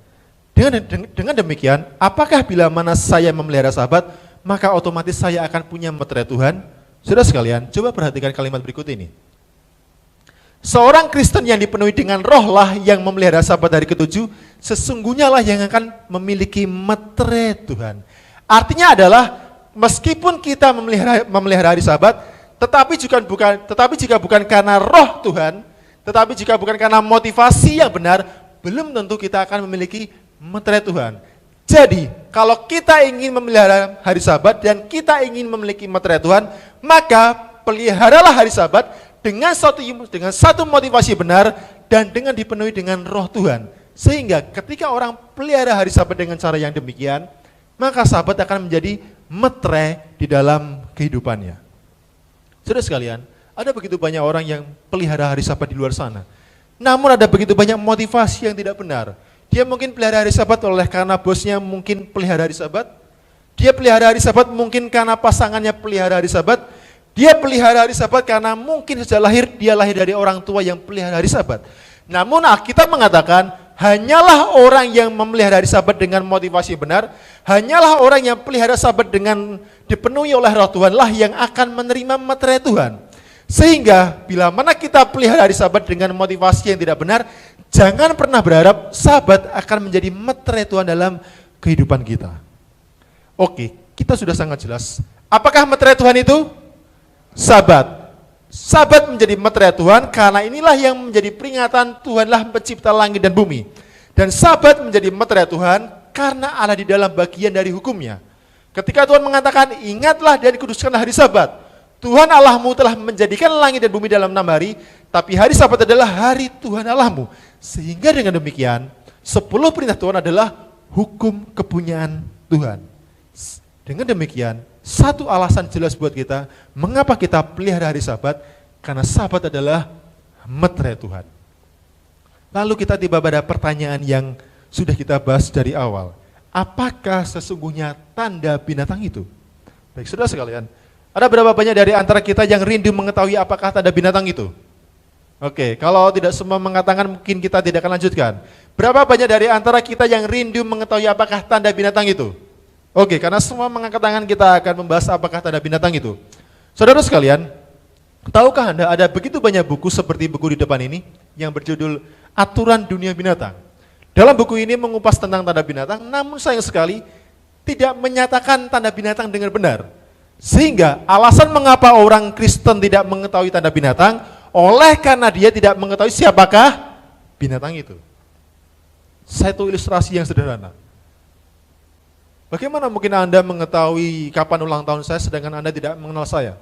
dengan demikian, apakah bila mana saya memelihara sahabat, maka otomatis saya akan punya meterai Tuhan? Saudara sekalian, coba perhatikan kalimat berikut ini. Seorang Kristen yang dipenuhi dengan roh lah yang memelihara sahabat hari ke-7, sesungguhnya lah yang akan memiliki meterai Tuhan. Artinya adalah, meskipun kita memelihara hari sahabat, tetapi jika bukan karena roh Tuhan, tetapi jika bukan karena motivasi yang benar, belum tentu kita akan memiliki meterai Tuhan. Jadi, kalau kita ingin memelihara hari sabat dan kita ingin memiliki meterai Tuhan, maka peliharalah hari sabat dengan satu motivasi benar dan dengan dipenuhi dengan roh Tuhan. Sehingga ketika orang pelihara hari sabat dengan cara yang demikian, maka sabat akan menjadi meterai di dalam kehidupannya. Saudara sekalian, ada begitu banyak orang yang pelihara hari sabat di luar sana. Namun ada begitu banyak motivasi yang tidak benar. Dia mungkin pelihara hari sabat oleh karena bosnya mungkin pelihara hari sabat. Dia pelihara hari sabat mungkin karena pasangannya pelihara hari sabat. Dia pelihara hari sabat karena mungkin sejak lahir dia lahir dari orang tua yang pelihara hari sabat. Namun Alkitab mengatakan hanyalah orang yang memelihara hari sabat dengan motivasi benar, hanyalah orang yang pelihara sabat dengan dipenuhi oleh roh Tuhan lah yang akan menerima meterai Tuhan. Sehingga bila mana kita pelihara hari sabat dengan motivasi yang tidak benar, jangan pernah berharap sabat akan menjadi meterai Tuhan dalam kehidupan kita. Oke, kita sudah sangat jelas. Apakah meterai Tuhan itu? Sabat. Sabat menjadi meterai Tuhan karena inilah yang menjadi peringatan Tuhanlah pencipta langit dan bumi. Dan sabat menjadi meterai Tuhan karena ada di dalam bagian dari hukumnya. Ketika Tuhan mengatakan, ingatlah dan kuduskanlah hari sabat. Tuhan Allahmu telah menjadikan langit dan bumi dalam 6 hari, tapi hari sabat adalah hari Tuhan Allahmu. Sehingga dengan demikian, 10 perintah Tuhan adalah hukum kepunyaan Tuhan. Dengan demikian, satu alasan jelas buat kita, mengapa kita pelihara hari sabat, karena sabat adalah meterai Tuhan. Lalu kita tiba pada pertanyaan yang sudah kita bahas dari awal. Apakah sesungguhnya tanda binatang itu? Baik, saudara sekalian, ada berapa banyak dari antara kita yang rindu mengetahui apakah tanda binatang itu? Oke, kalau tidak semua mengatakan mungkin kita tidak akan lanjutkan. Berapa banyak dari antara kita yang rindu mengetahui apakah tanda binatang itu? Oke, karena semua mengangkat tangan kita akan membahas apakah tanda binatang itu. Saudara sekalian, tahukah Anda ada begitu banyak buku seperti buku di depan ini yang berjudul Aturan Dunia Binatang. Dalam buku ini mengupas tentang tanda binatang, namun sayang sekali tidak menyatakan tanda binatang dengan benar. Sehingga alasan mengapa orang Kristen tidak mengetahui tanda binatang, oleh karena dia tidak mengetahui siapakah binatang itu. Satu ilustrasi yang sederhana. Bagaimana mungkin Anda mengetahui kapan ulang tahun saya sedangkan Anda tidak mengenal saya?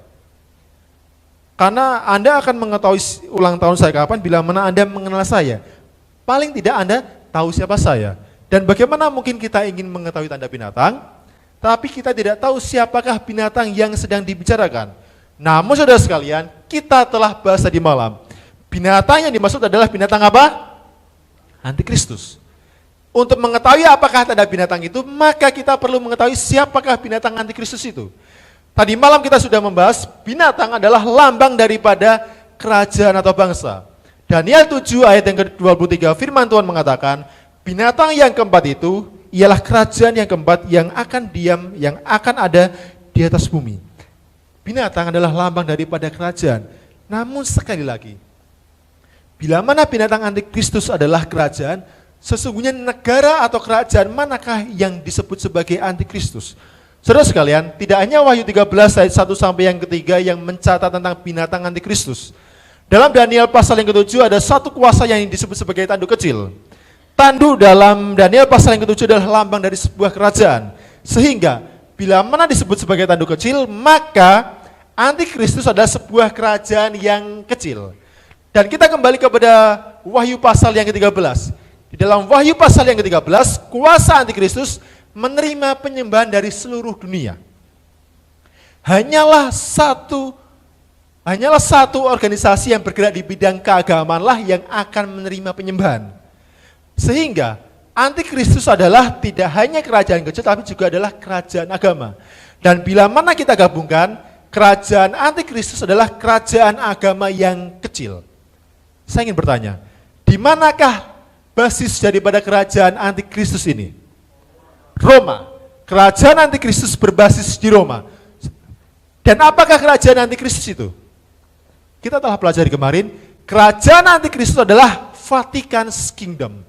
Karena Anda akan mengetahui ulang tahun saya kapan bila mana Anda mengenal saya. Paling tidak Anda tahu siapa saya. Dan bagaimana mungkin kita ingin mengetahui tanda binatang, tapi kita tidak tahu siapakah binatang yang sedang dibicarakan. Namun saudara sekalian, kita telah bahas tadi malam. Binatang yang dimaksud adalah binatang apa? Antikristus. Untuk mengetahui apakah tanda binatang itu, maka kita perlu mengetahui siapakah binatang antikristus itu. Tadi malam kita sudah membahas binatang adalah lambang daripada kerajaan atau bangsa. Daniel 7 ayat yang ke-23 firman Tuhan mengatakan, binatang yang keempat itu ialah kerajaan yang keempat yang akan diam, yang akan ada di atas bumi. Binatang adalah lambang daripada kerajaan. Namun sekali lagi, bila mana binatang antikristus adalah kerajaan, sesungguhnya negara atau kerajaan manakah yang disebut sebagai antikristus? Saudara sekalian, tidak hanya Wahyu 13 ayat 1 sampai yang ketiga yang mencatat tentang binatang antikristus. Dalam Daniel pasal yang ke-7 ada satu kuasa yang disebut sebagai tanduk kecil. Tanduk dalam Daniel pasal yang ke-7 adalah lambang dari sebuah kerajaan. Sehingga bila mana disebut sebagai tanduk kecil, maka antikristus adalah sebuah kerajaan yang kecil. Dan kita kembali kepada Wahyu pasal yang ke-13. Di dalam Wahyu pasal yang ke-13, kuasa antikristus menerima penyembahan dari seluruh dunia. Hanyalah satu organisasi yang bergerak di bidang keagamaanlah yang akan menerima penyembahan. Sehingga antikristus adalah tidak hanya kerajaan kecil, tapi juga adalah kerajaan agama. Dan bila mana kita gabungkan, kerajaan antikristus adalah kerajaan agama yang kecil. Saya ingin bertanya, di manakah basis daripada kerajaan antikristus ini? Roma. Kerajaan antikristus berbasis di Roma. Dan apakah kerajaan antikristus itu? Kita telah pelajari kemarin, kerajaan antikristus adalah Vatican Kingdom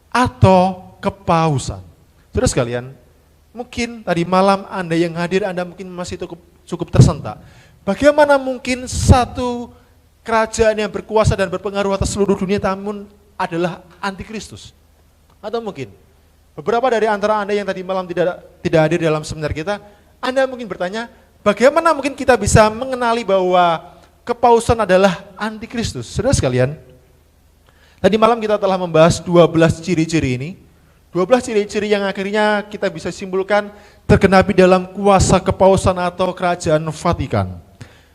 atau kepausan. Saudara sekalian, mungkin tadi malam Anda yang hadir, Anda mungkin masih cukup tersentak. Bagaimana mungkin satu kerajaan yang berkuasa dan berpengaruh atas seluruh dunia namun adalah antikristus? Atau mungkin beberapa dari antara Anda yang tadi malam tidak hadir dalam seminar kita, Anda mungkin bertanya, bagaimana mungkin kita bisa mengenali bahwa kepausan adalah antikristus? Saudara sekalian, tadi malam kita telah membahas 12 ciri-ciri ini. 12 ciri-ciri yang akhirnya kita bisa simpulkan tergenapi dalam kuasa kepausan atau kerajaan Vatikan.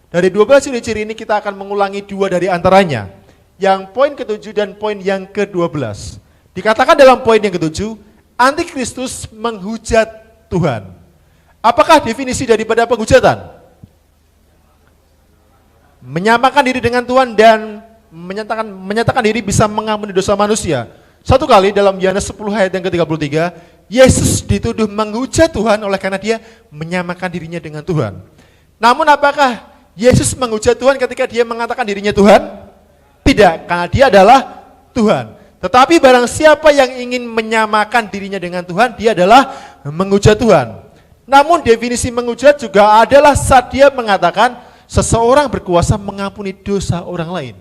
Dari 12 ciri-ciri ini kita akan mengulangi 2 dari antaranya. Yang poin ke-7 dan poin yang ke-12. Dikatakan dalam poin yang ke-7, antikristus menghujat Tuhan. Apakah definisi daripada penghujatan? Menyamakan diri dengan Tuhan dan menyatakan diri bisa mengampuni dosa manusia. Satu kali dalam Yohanes 10 ayat yang ke-33, Yesus dituduh menghujat Tuhan oleh karena dia menyamakan dirinya dengan Tuhan. Namun apakah Yesus menghujat Tuhan ketika dia mengatakan dirinya Tuhan? Tidak, karena dia adalah Tuhan. Tetapi barang siapa yang ingin menyamakan dirinya dengan Tuhan, dia adalah menghujat Tuhan. Namun definisi menghujat juga adalah saat dia mengatakan seseorang berkuasa mengampuni dosa orang lain.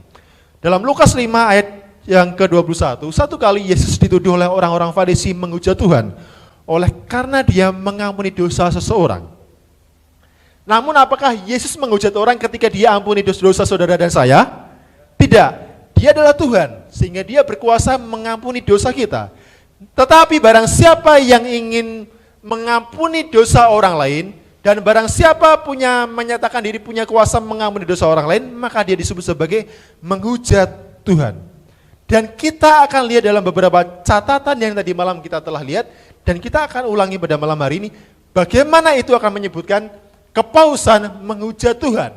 Dalam Lukas 5 ayat yang ke-21, satu kali Yesus dituduh oleh orang-orang Farisi menghujat Tuhan oleh karena dia mengampuni dosa seseorang. Namun apakah Yesus menghujat orang ketika dia ampuni dosa-dosa saudara dan saya? Tidak. Dia adalah Tuhan, sehingga dia berkuasa mengampuni dosa kita. Tetapi barang siapa yang ingin mengampuni dosa orang lain, dan barang siapa menyatakan diri punya kuasa mengampuni dosa orang lain, maka dia disebut sebagai menghujat Tuhan. Dan kita akan lihat dalam beberapa catatan yang tadi malam kita telah lihat, dan kita akan ulangi pada malam hari ini, bagaimana itu akan menyebutkan kepausan menghujat Tuhan.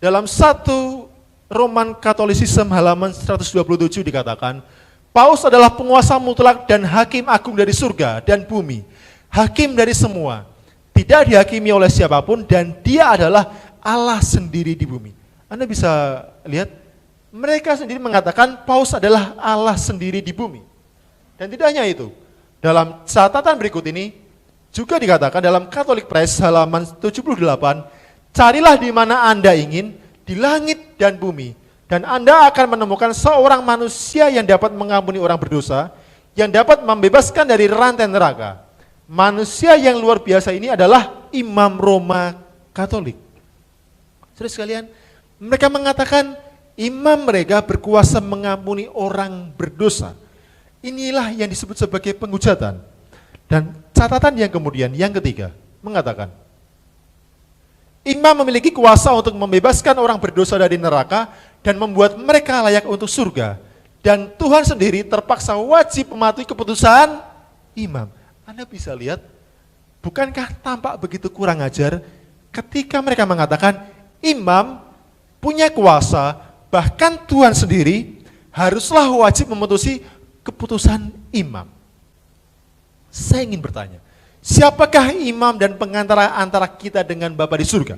Dalam satu Roman Catholicism halaman 127 dikatakan, Paus adalah penguasa mutlak dan hakim agung dari surga dan bumi, hakim dari semua, tidak dihakimi oleh siapapun, dan dia adalah Allah sendiri di bumi. Anda bisa lihat, mereka sendiri mengatakan Paus adalah Allah sendiri di bumi. Dan tidak hanya itu, dalam catatan berikut ini, juga dikatakan dalam Catholic Press halaman 78, carilah di mana Anda ingin, di langit dan bumi, dan Anda akan menemukan seorang manusia yang dapat mengampuni orang berdosa, yang dapat membebaskan dari rantai neraka. Manusia yang luar biasa ini adalah Imam Roma Katolik. Saudara sekalian, mereka mengatakan imam mereka berkuasa mengampuni orang berdosa. Inilah yang disebut sebagai penghujatan. Dan catatan yang kemudian, yang ketiga, mengatakan imam memiliki kuasa untuk membebaskan orang berdosa dari neraka dan membuat mereka layak untuk surga. Dan Tuhan sendiri terpaksa wajib mematuhi keputusan imam. Anda bisa lihat, bukankah tampak begitu kurang ajar ketika mereka mengatakan imam punya kuasa, bahkan Tuhan sendiri haruslah wajib memutusi keputusan imam. Saya ingin bertanya, siapakah imam dan pengantara antara kita dengan Bapa di surga?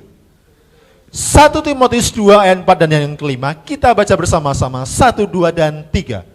1 Timotius 2 ayat 4 dan yang kelima, kita baca bersama-sama 1, 2, dan 3.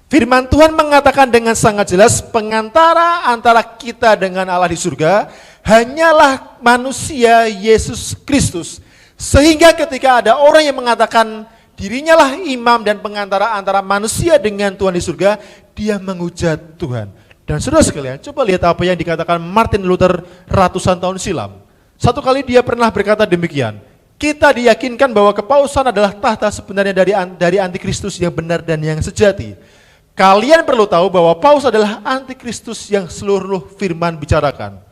Firman Tuhan mengatakan dengan sangat jelas, pengantara antara kita dengan Allah di surga hanyalah manusia Yesus Kristus. Sehingga ketika ada orang yang mengatakan dirinya lah imam dan pengantara antara manusia dengan Tuhan di surga, dia menghujat Tuhan. Dan saudara sekalian, coba lihat apa yang dikatakan Martin Luther ratusan tahun silam. Satu kali dia pernah berkata demikian, kita diyakinkan bahwa kepausan adalah tahta sebenarnya dari antikristus yang benar dan yang sejati. Kalian perlu tahu bahwa paus adalah antikristus yang seluruh firman bicarakan.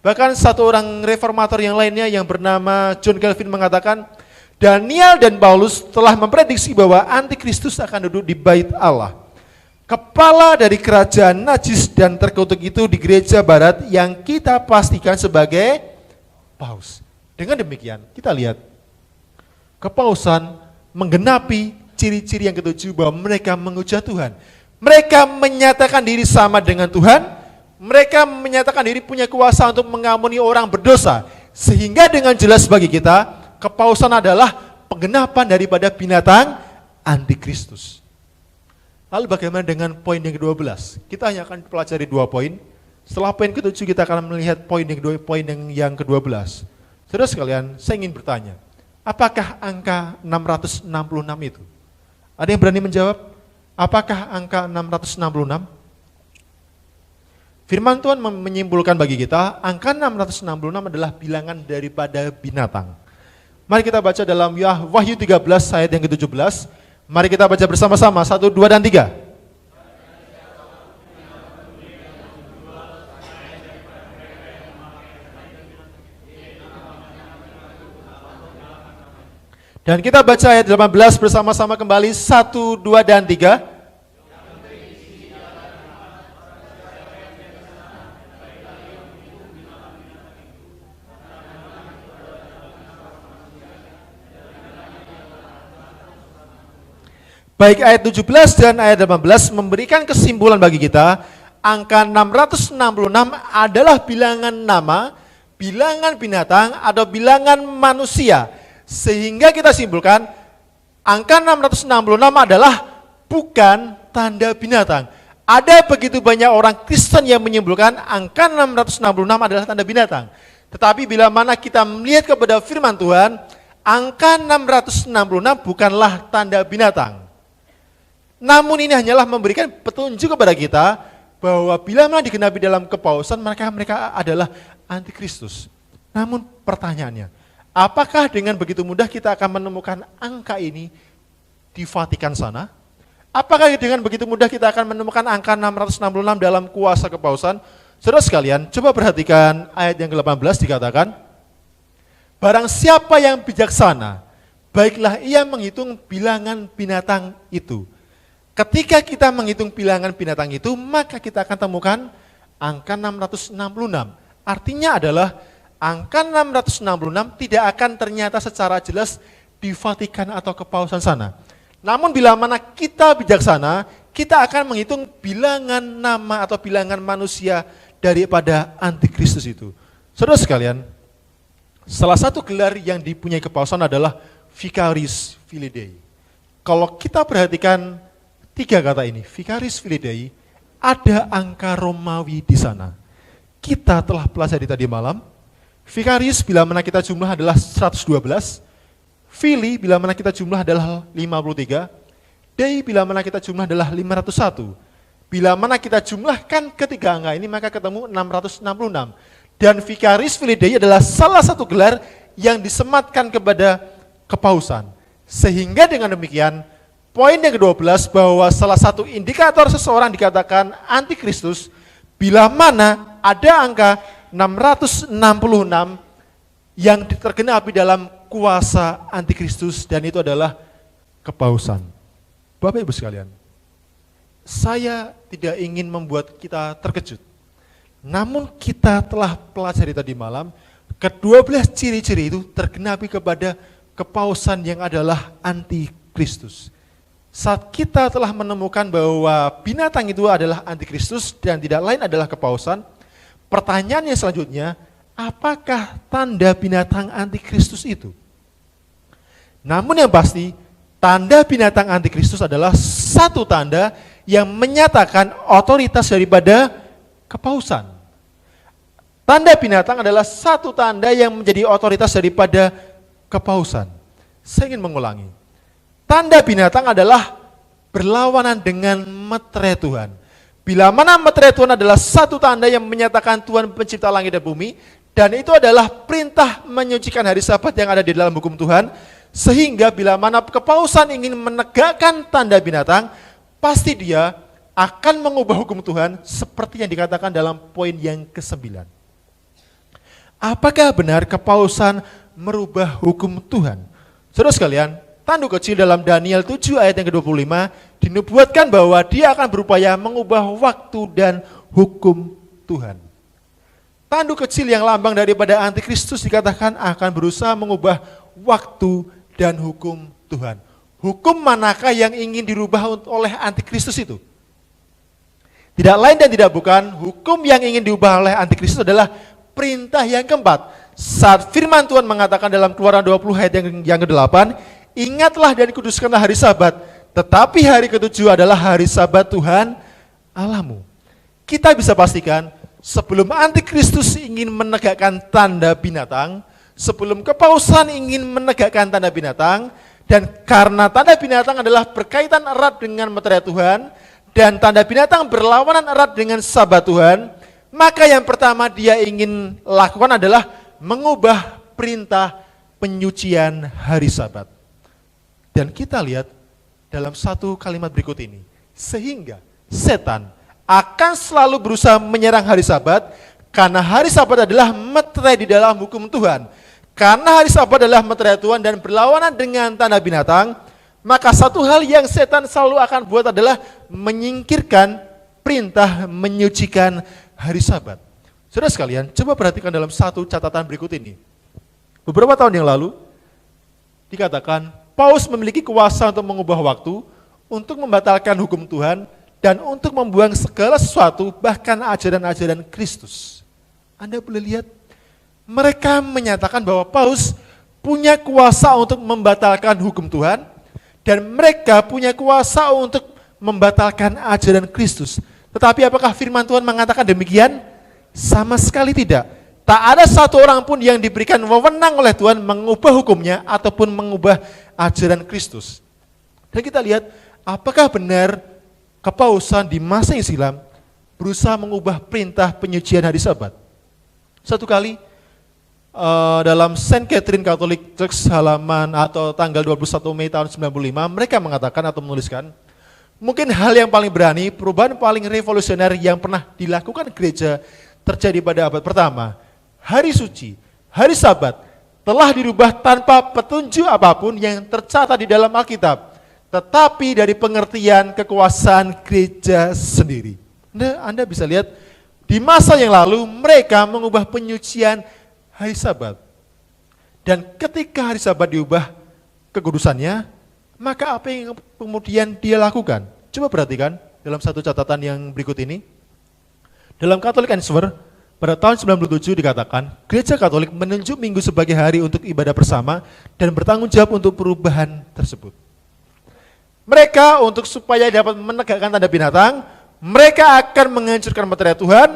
Bahkan satu orang reformator yang lainnya yang bernama John Calvin mengatakan, Daniel dan Paulus telah memprediksi bahwa antikristus akan duduk di bait Allah. Kepala dari kerajaan najis dan terkutuk itu di gereja barat yang kita pastikan sebagai paus. Dengan demikian kita lihat kepausan menggenapi ciri-ciri yang ketujuh bahwa mereka menghujat Tuhan. Mereka menyatakan diri sama dengan Tuhan, mereka menyatakan diri punya kuasa untuk mengampuni orang berdosa. Sehingga dengan jelas bagi kita, kepausan adalah penggenapan daripada binatang antikristus. Lalu bagaimana dengan poin yang ke-12? Kita hanya akan pelajari 2 poin. Setelah poin ke-7 kita akan melihat poin yang ke-12. Saudara sekalian, saya ingin bertanya, apakah angka 666 itu? Ada yang berani menjawab? Apakah angka 666? Firman Tuhan menyimpulkan bagi kita, angka 666 adalah bilangan daripada binatang. Mari kita baca dalam Wahyu 13 ayat yang ke-17. Mari kita baca bersama-sama, 1, 2, dan 3. Dan kita baca ayat 18 bersama-sama kembali, 1, 2, dan 3. Baik ayat 17 dan ayat 18 memberikan kesimpulan bagi kita, angka 666 adalah bilangan nama, bilangan binatang, atau bilangan manusia. Sehingga kita simpulkan, angka 666 adalah bukan tanda binatang. Ada begitu banyak orang Kristen yang menyimpulkan angka 666 adalah tanda binatang. Tetapi bila mana kita melihat kepada firman Tuhan, angka 666 bukanlah tanda binatang. Namun ini hanyalah memberikan petunjuk kepada kita bahwa bila mana digenapi dalam kepausan, mereka adalah antikristus. Namun pertanyaannya, apakah dengan begitu mudah kita akan menemukan angka ini di Vatikan sana? Apakah dengan begitu mudah kita akan menemukan angka 666 dalam kuasa kepausan? Saudara sekalian, coba perhatikan ayat yang ke-18 dikatakan, barang siapa yang bijaksana, baiklah ia menghitung bilangan binatang itu. Ketika kita menghitung bilangan binatang itu, maka kita akan temukan angka 666. Artinya adalah angka 666 tidak akan ternyata secara jelas di Vatikan atau kepausan sana. Namun bila mana kita bijaksana, kita akan menghitung bilangan nama atau bilangan manusia daripada antikristus itu. Saudara sekalian, salah satu gelar yang dipunyai kepausan adalah Vicaris Filii. Kalau kita perhatikan 3 kata ini, Vicaris Filii, ada angka Romawi di sana. Kita telah pelajari tadi malam, Vicaris bila mana kita jumlah adalah 112, Fili bila mana kita jumlah adalah 53, Dei bila mana kita jumlah adalah 501. Bila mana kita jumlahkan ketiga angka ini maka ketemu 666. Dan Vicarius Filii Dei adalah salah satu gelar yang disematkan kepada kepausan. Sehingga dengan demikian, poin yang ke-12 bahwa salah satu indikator seseorang dikatakan antikristus bila mana ada angka 666 yang tergenapi dalam kuasa antikristus dan itu adalah kepausan. Bapak Ibu sekalian, saya tidak ingin membuat kita terkejut. Namun kita telah pelajari tadi malam, ke-12 ciri-ciri itu tergenapi kepada kepausan yang adalah antikristus. Saat kita telah menemukan bahwa binatang itu adalah antikristus dan tidak lain adalah kepausan, pertanyaannya selanjutnya, apakah tanda binatang antikristus itu? Namun yang pasti, tanda binatang antikristus adalah satu tanda yang menyatakan otoritas daripada kepausan. Tanda binatang adalah satu tanda yang menjadi otoritas daripada kepausan. Saya ingin mengulangi. Tanda binatang adalah berlawanan dengan meterai Tuhan. Bila mana meterai Tuhan adalah satu tanda yang menyatakan Tuhan pencipta langit dan bumi, dan itu adalah perintah menyucikan hari Sabat yang ada di dalam hukum Tuhan, sehingga bila mana kepausan ingin menegakkan tanda binatang, pasti dia akan mengubah hukum Tuhan seperti yang dikatakan dalam poin yang ke-9. Apakah benar kepausan merubah hukum Tuhan? Saudara sekalian, tanduk kecil dalam Daniel 7 ayat yang ke-25 dinubuatkan bahwa dia akan berupaya mengubah waktu dan hukum Tuhan. Tanduk kecil yang lambang daripada antikristus dikatakan akan berusaha mengubah waktu dan hukum Tuhan. Hukum manakah yang ingin dirubah oleh antikristus itu? Tidak lain dan tidak bukan, hukum yang ingin diubah oleh antikristus adalah perintah yang keempat. Saat firman Tuhan mengatakan dalam Keluaran 20 ayat yang ke-8, ingatlah dan kuduskanlah hari Sabat, tetapi hari ke-7 adalah hari Sabat Tuhan Allahmu. Kita bisa pastikan, sebelum antikristus ingin menegakkan tanda binatang, sebelum kepausan ingin menegakkan tanda binatang, dan karena tanda binatang adalah berkaitan erat dengan meterai Tuhan, dan tanda binatang berlawanan erat dengan Sabat Tuhan, maka yang pertama dia ingin lakukan adalah mengubah perintah penyucian hari Sabat. Dan kita lihat dalam satu kalimat berikut ini, sehingga setan akan selalu berusaha menyerang hari Sabat, karena hari Sabat adalah meterai di dalam hukum Tuhan. Karena hari Sabat adalah meterai Tuhan dan berlawanan dengan tanda binatang, maka satu hal yang setan selalu akan buat adalah menyingkirkan perintah menyucikan hari Sabat. Saudara sekalian, coba perhatikan dalam satu catatan berikut ini. Beberapa tahun yang lalu, dikatakan Paus memiliki kuasa untuk mengubah waktu, untuk membatalkan hukum Tuhan, dan untuk membuang segala sesuatu, bahkan ajaran-ajaran Kristus. Anda boleh lihat, mereka menyatakan bahwa Paus punya kuasa untuk membatalkan hukum Tuhan, dan mereka punya kuasa untuk membatalkan ajaran Kristus. Tetapi apakah firman Tuhan mengatakan demikian? Sama sekali tidak. Tak ada satu orang pun yang diberikan wewenang oleh Tuhan mengubah hukumnya ataupun mengubah ajaran Kristus. Dan kita lihat apakah benar kepausan di masa yang silam berusaha mengubah perintah penyucian hari Sabat. Satu kali dalam Saint Catherine Catholic Church halaman atau tanggal 21 Mei tahun 95, mereka mengatakan atau menuliskan, mungkin hal yang paling berani, perubahan paling revolusioner yang pernah dilakukan gereja terjadi pada abad pertama. Hari suci, hari Sabat telah dirubah tanpa petunjuk apapun yang tercatat di dalam Alkitab, tetapi dari pengertian kekuasaan gereja sendiri. Anda bisa lihat, di masa yang lalu mereka mengubah penyucian hari Sabat. Dan ketika hari Sabat diubah kekudusannya, maka apa yang kemudian dia lakukan? Coba perhatikan dalam satu catatan yang berikut ini. Dalam Catholic Answer, pada tahun 97 dikatakan, Gereja Katolik menunjuk Minggu sebagai hari untuk ibadah bersama dan bertanggung jawab untuk perubahan tersebut. Mereka untuk supaya dapat menegakkan tanda binatang, mereka akan menghancurkan meterai Tuhan,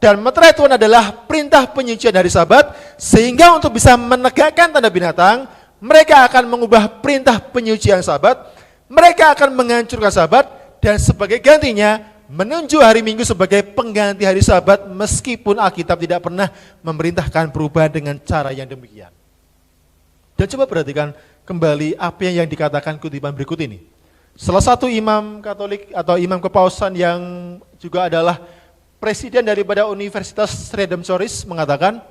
dan meterai Tuhan adalah perintah penyucian hari Sabat, sehingga untuk bisa menegakkan tanda binatang, mereka akan mengubah perintah penyucian Sabat, mereka akan menghancurkan Sabat, dan sebagai gantinya, menunjuk hari Minggu sebagai pengganti hari Sabat meskipun Alkitab tidak pernah memerintahkan perubahan dengan cara yang demikian. Dan coba perhatikan kembali apa yang dikatakan kutipan berikut ini. Salah satu imam Katolik atau imam kepausan yang juga adalah presiden daripada Universitas Redemptoris mengatakan,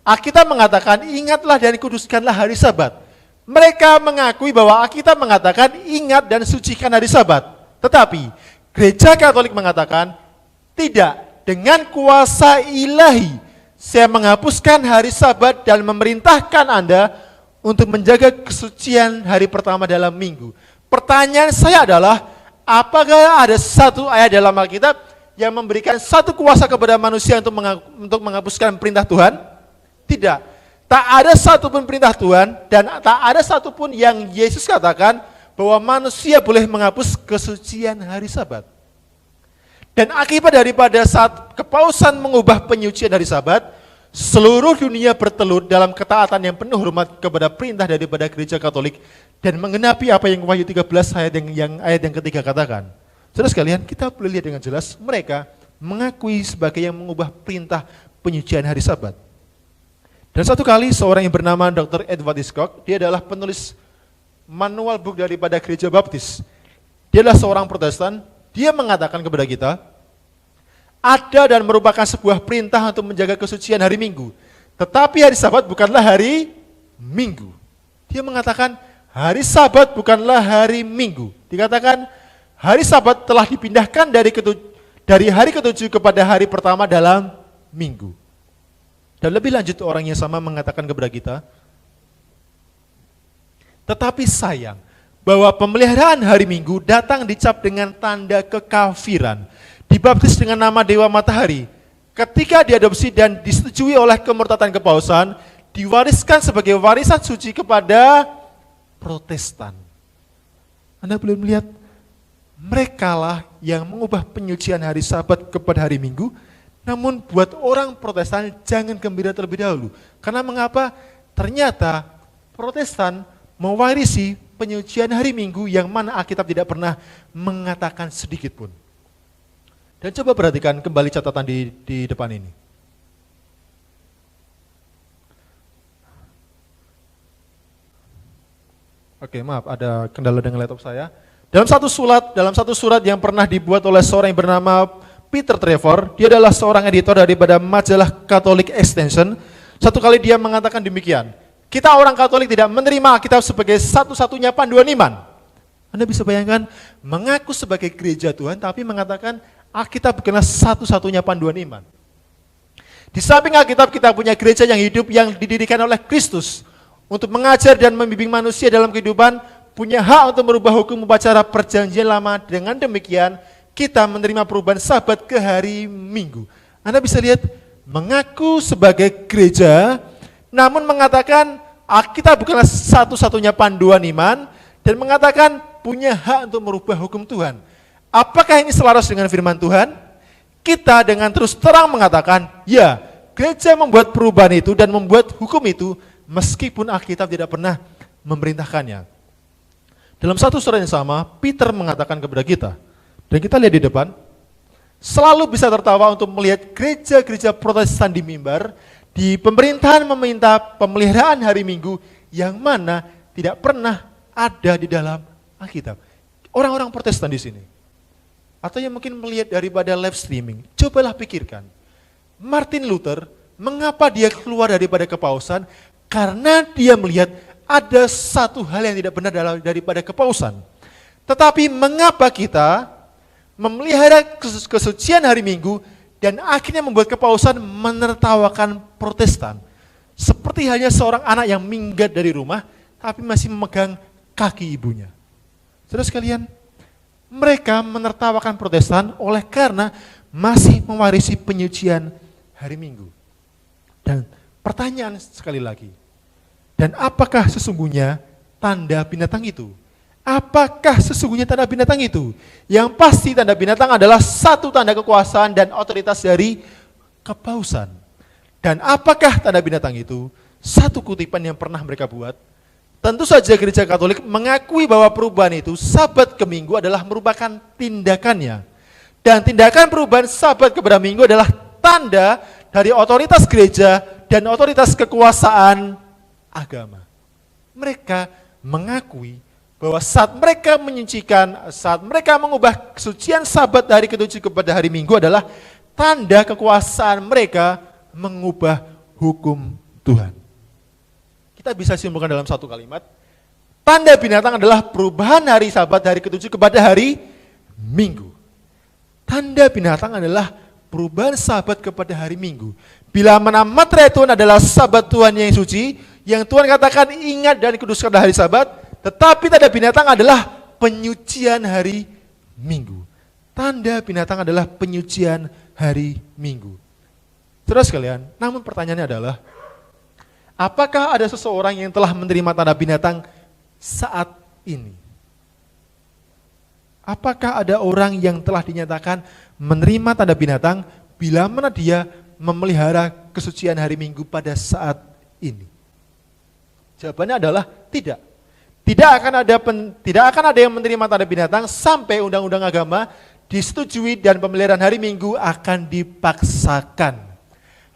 Alkitab mengatakan ingatlah dan kuduskanlah hari Sabat. Mereka mengakui bahwa Alkitab mengatakan ingat dan sucikan hari Sabat. Tetapi Gereja Katolik mengatakan tidak, dengan kuasa ilahi saya menghapuskan hari Sabat dan memerintahkan Anda untuk menjaga kesucian hari pertama dalam minggu. Pertanyaan saya adalah, apakah ada satu ayat dalam Alkitab yang memberikan satu kuasa kepada manusia untuk menghapuskan perintah Tuhan? Tidak. Tak ada satupun perintah Tuhan dan tak ada satupun yang Yesus katakan bahwa manusia boleh menghapus kesucian hari Sabat. Dan akibat daripada saat kepausan mengubah penyucian hari Sabat, seluruh dunia bertelut dalam ketaatan yang penuh hormat kepada perintah daripada Gereja Katolik dan menggenapi apa yang Wahyu 13 ayat yang ketiga katakan. Saudara sekalian, kita boleh lihat dengan jelas mereka mengakui sebagai yang mengubah perintah penyucian hari Sabat. Dan satu kali seorang yang bernama Dr. Edward Hitchcock, dia adalah penulis manual book daripada Gereja Baptis. Dia adalah seorang Protestan, dia mengatakan kepada kita, ada dan merupakan sebuah perintah untuk menjaga kesucian hari Minggu. Tetapi hari Sabat bukanlah hari Minggu. Dia mengatakan hari Sabat bukanlah hari Minggu. Dikatakan hari Sabat telah dipindahkan dari hari ketujuh kepada hari pertama dalam minggu. Dan lebih lanjut orang yang sama mengatakan kepada kita, tetapi sayang bahwa pemeliharaan hari Minggu datang dicap dengan tanda kekafiran, dibaptis dengan nama Dewa Matahari. Ketika diadopsi dan disetujui oleh kemurtatan kepausan, diwariskan sebagai warisan suci kepada Protestan. Anda boleh melihat, merekalah yang mengubah penyucian hari Sabat kepada hari Minggu. Namun buat orang Protestan jangan gembira terlebih dahulu. Karena mengapa? Ternyata Protestan mewarisi penyucian hari Minggu yang mana Alkitab tidak pernah mengatakan sedikit pun. Dan coba perhatikan kembali catatan di depan ini. Oke, maaf, ada kendala dengan laptop saya. Dalam satu surat yang pernah dibuat oleh seorang yang bernama Peter Trevor, dia adalah seorang editor daripada majalah Catholic Extension. Satu kali dia mengatakan demikian, kita orang Katolik tidak menerima Alkitab sebagai satu-satunya panduan iman. Anda bisa bayangkan, mengaku sebagai gereja Tuhan, tapi mengatakan Alkitab bukanlah satu-satunya panduan iman. Di samping Alkitab kita punya gereja yang hidup yang didirikan oleh Kristus untuk mengajar dan membimbing manusia dalam kehidupan, punya hak untuk merubah hukum upacara perjanjian lama. Dengan demikian, kita menerima perubahan Sabat ke hari Minggu. Anda bisa lihat, mengaku sebagai gereja, namun mengatakan Alkitab bukanlah satu-satunya panduan iman, dan mengatakan punya hak untuk merubah hukum Tuhan. Apakah ini selaras dengan firman Tuhan? Kita dengan terus terang mengatakan, ya, gereja membuat perubahan itu dan membuat hukum itu, meskipun Alkitab tidak pernah memerintahkannya. Dalam satu surat yang sama, Peter mengatakan kepada kita, dan kita lihat di depan, selalu bisa tertawa untuk melihat gereja-gereja Protestan di mimbar, di pemerintahan meminta pemeliharaan hari Minggu yang mana tidak pernah ada di dalam Alkitab. Orang-orang Protestan di sini, atau yang mungkin melihat daripada live streaming, cobalah pikirkan, Martin Luther, mengapa dia keluar daripada kepausan? Karena dia melihat ada satu hal yang tidak benar daripada kepausan. Tetapi mengapa kita memelihara kesucian hari Minggu dan akhirnya membuat kepausan menertawakan Protestan? Seperti hanya seorang anak yang minggat dari rumah, tapi masih memegang kaki ibunya. Saudara sekalian, mereka menertawakan Protestan oleh karena masih mewarisi penyucian hari Minggu. Dan pertanyaan sekali lagi, dan apakah sesungguhnya tanda binatang itu? Apakah sesungguhnya tanda binatang itu? Yang pasti tanda binatang adalah satu tanda kekuasaan dan otoritas dari kepausan. Dan apakah tanda binatang itu? Satu kutipan yang pernah mereka buat. Tentu saja gereja Katolik mengakui bahwa perubahan itu, Sabat ke Minggu adalah merupakan tindakannya. Dan tindakan perubahan Sabat kepada Minggu adalah tanda dari otoritas gereja dan otoritas kekuasaan agama. Mereka mengakui bahwa saat mereka menyucikan, saat mereka mengubah kesucian Sabat hari ke-7 kepada hari Minggu adalah tanda kekuasaan mereka mengubah hukum Tuhan. Kita bisa simpulkan dalam satu kalimat, tanda binatang adalah perubahan hari Sabat hari ke-7 kepada hari Minggu. Tanda binatang adalah perubahan Sabat kepada hari Minggu. Bila mana materai Tuhan adalah Sabat Tuhan yang suci, yang Tuhan katakan ingat dan kuduskan hari Sabat, tetapi tanda binatang adalah penyucian hari Minggu. Tanda binatang adalah penyucian hari Minggu. Saudara sekalian, namun pertanyaannya adalah, apakah ada seseorang yang telah menerima tanda binatang saat ini? Apakah ada orang yang telah dinyatakan menerima tanda binatang bila mana dia memelihara kesucian hari Minggu pada saat ini? Jawabannya adalah tidak. Tidak akan ada yang menerima tanda binatang sampai undang-undang agama disetujui dan pemeliharaan hari Minggu akan dipaksakan.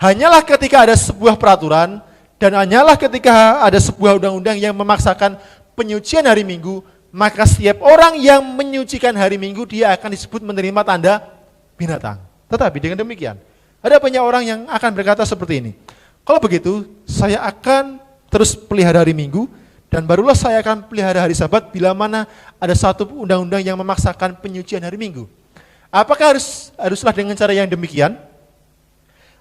Hanyalah ketika ada sebuah peraturan dan hanyalah ketika ada sebuah undang-undang yang memaksakan penyucian hari Minggu, maka setiap orang yang menyucikan hari Minggu dia akan disebut menerima tanda binatang. Tetapi dengan demikian, ada banyak orang yang akan berkata seperti ini. Kalau begitu, saya akan terus pelihara hari Minggu dan barulah saya akan pelihara hari Sabat bila mana ada satu undang-undang yang memaksakan penyucian hari Minggu. Apakah haruslah dengan cara yang demikian?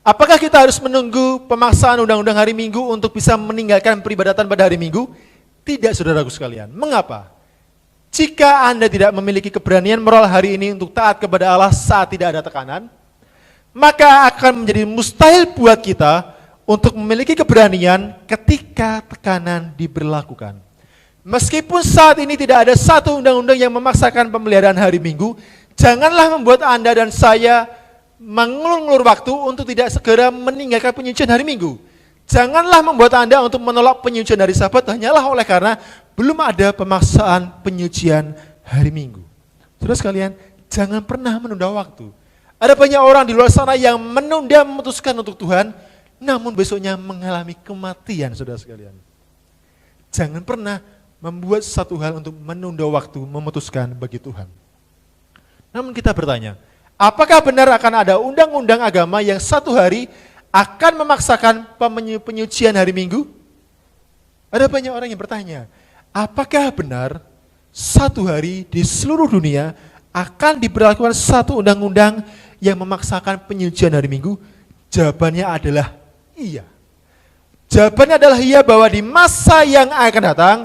Apakah kita harus menunggu pemaksaan undang-undang hari Minggu untuk bisa meninggalkan peribadatan pada hari Minggu? Tidak, saudaraku sekalian. Mengapa? Jika Anda tidak memiliki keberanian moral hari ini untuk taat kepada Allah saat tidak ada tekanan, maka akan menjadi mustahil buat kita untuk memiliki keberanian ketika tekanan diberlakukan. Meskipun saat ini tidak ada satu undang-undang yang memaksakan pemeliharaan hari Minggu, janganlah membuat Anda dan saya mengulur-ngulur waktu untuk tidak segera meninggalkan penyucian hari Minggu. Janganlah membuat Anda untuk menolak penyucian hari Sabat hanyalah oleh karena belum ada pemaksaan penyucian hari Minggu. Saudara sekalian, jangan pernah menunda waktu. Ada banyak orang di luar sana yang menunda memutuskan untuk Tuhan, namun besoknya mengalami kematian, saudara sekalian. Jangan pernah membuat satu hal untuk menunda waktu memutuskan bagi Tuhan. Namun kita bertanya, apakah benar akan ada undang-undang agama yang satu hari akan memaksakan penyucian hari Minggu? Ada banyak orang yang bertanya, apakah benar satu hari di seluruh dunia akan diberlakukan satu undang-undang yang memaksakan penyucian hari Minggu? Jawabannya adalah iya. Jawabannya adalah iya bahwa di masa yang akan datang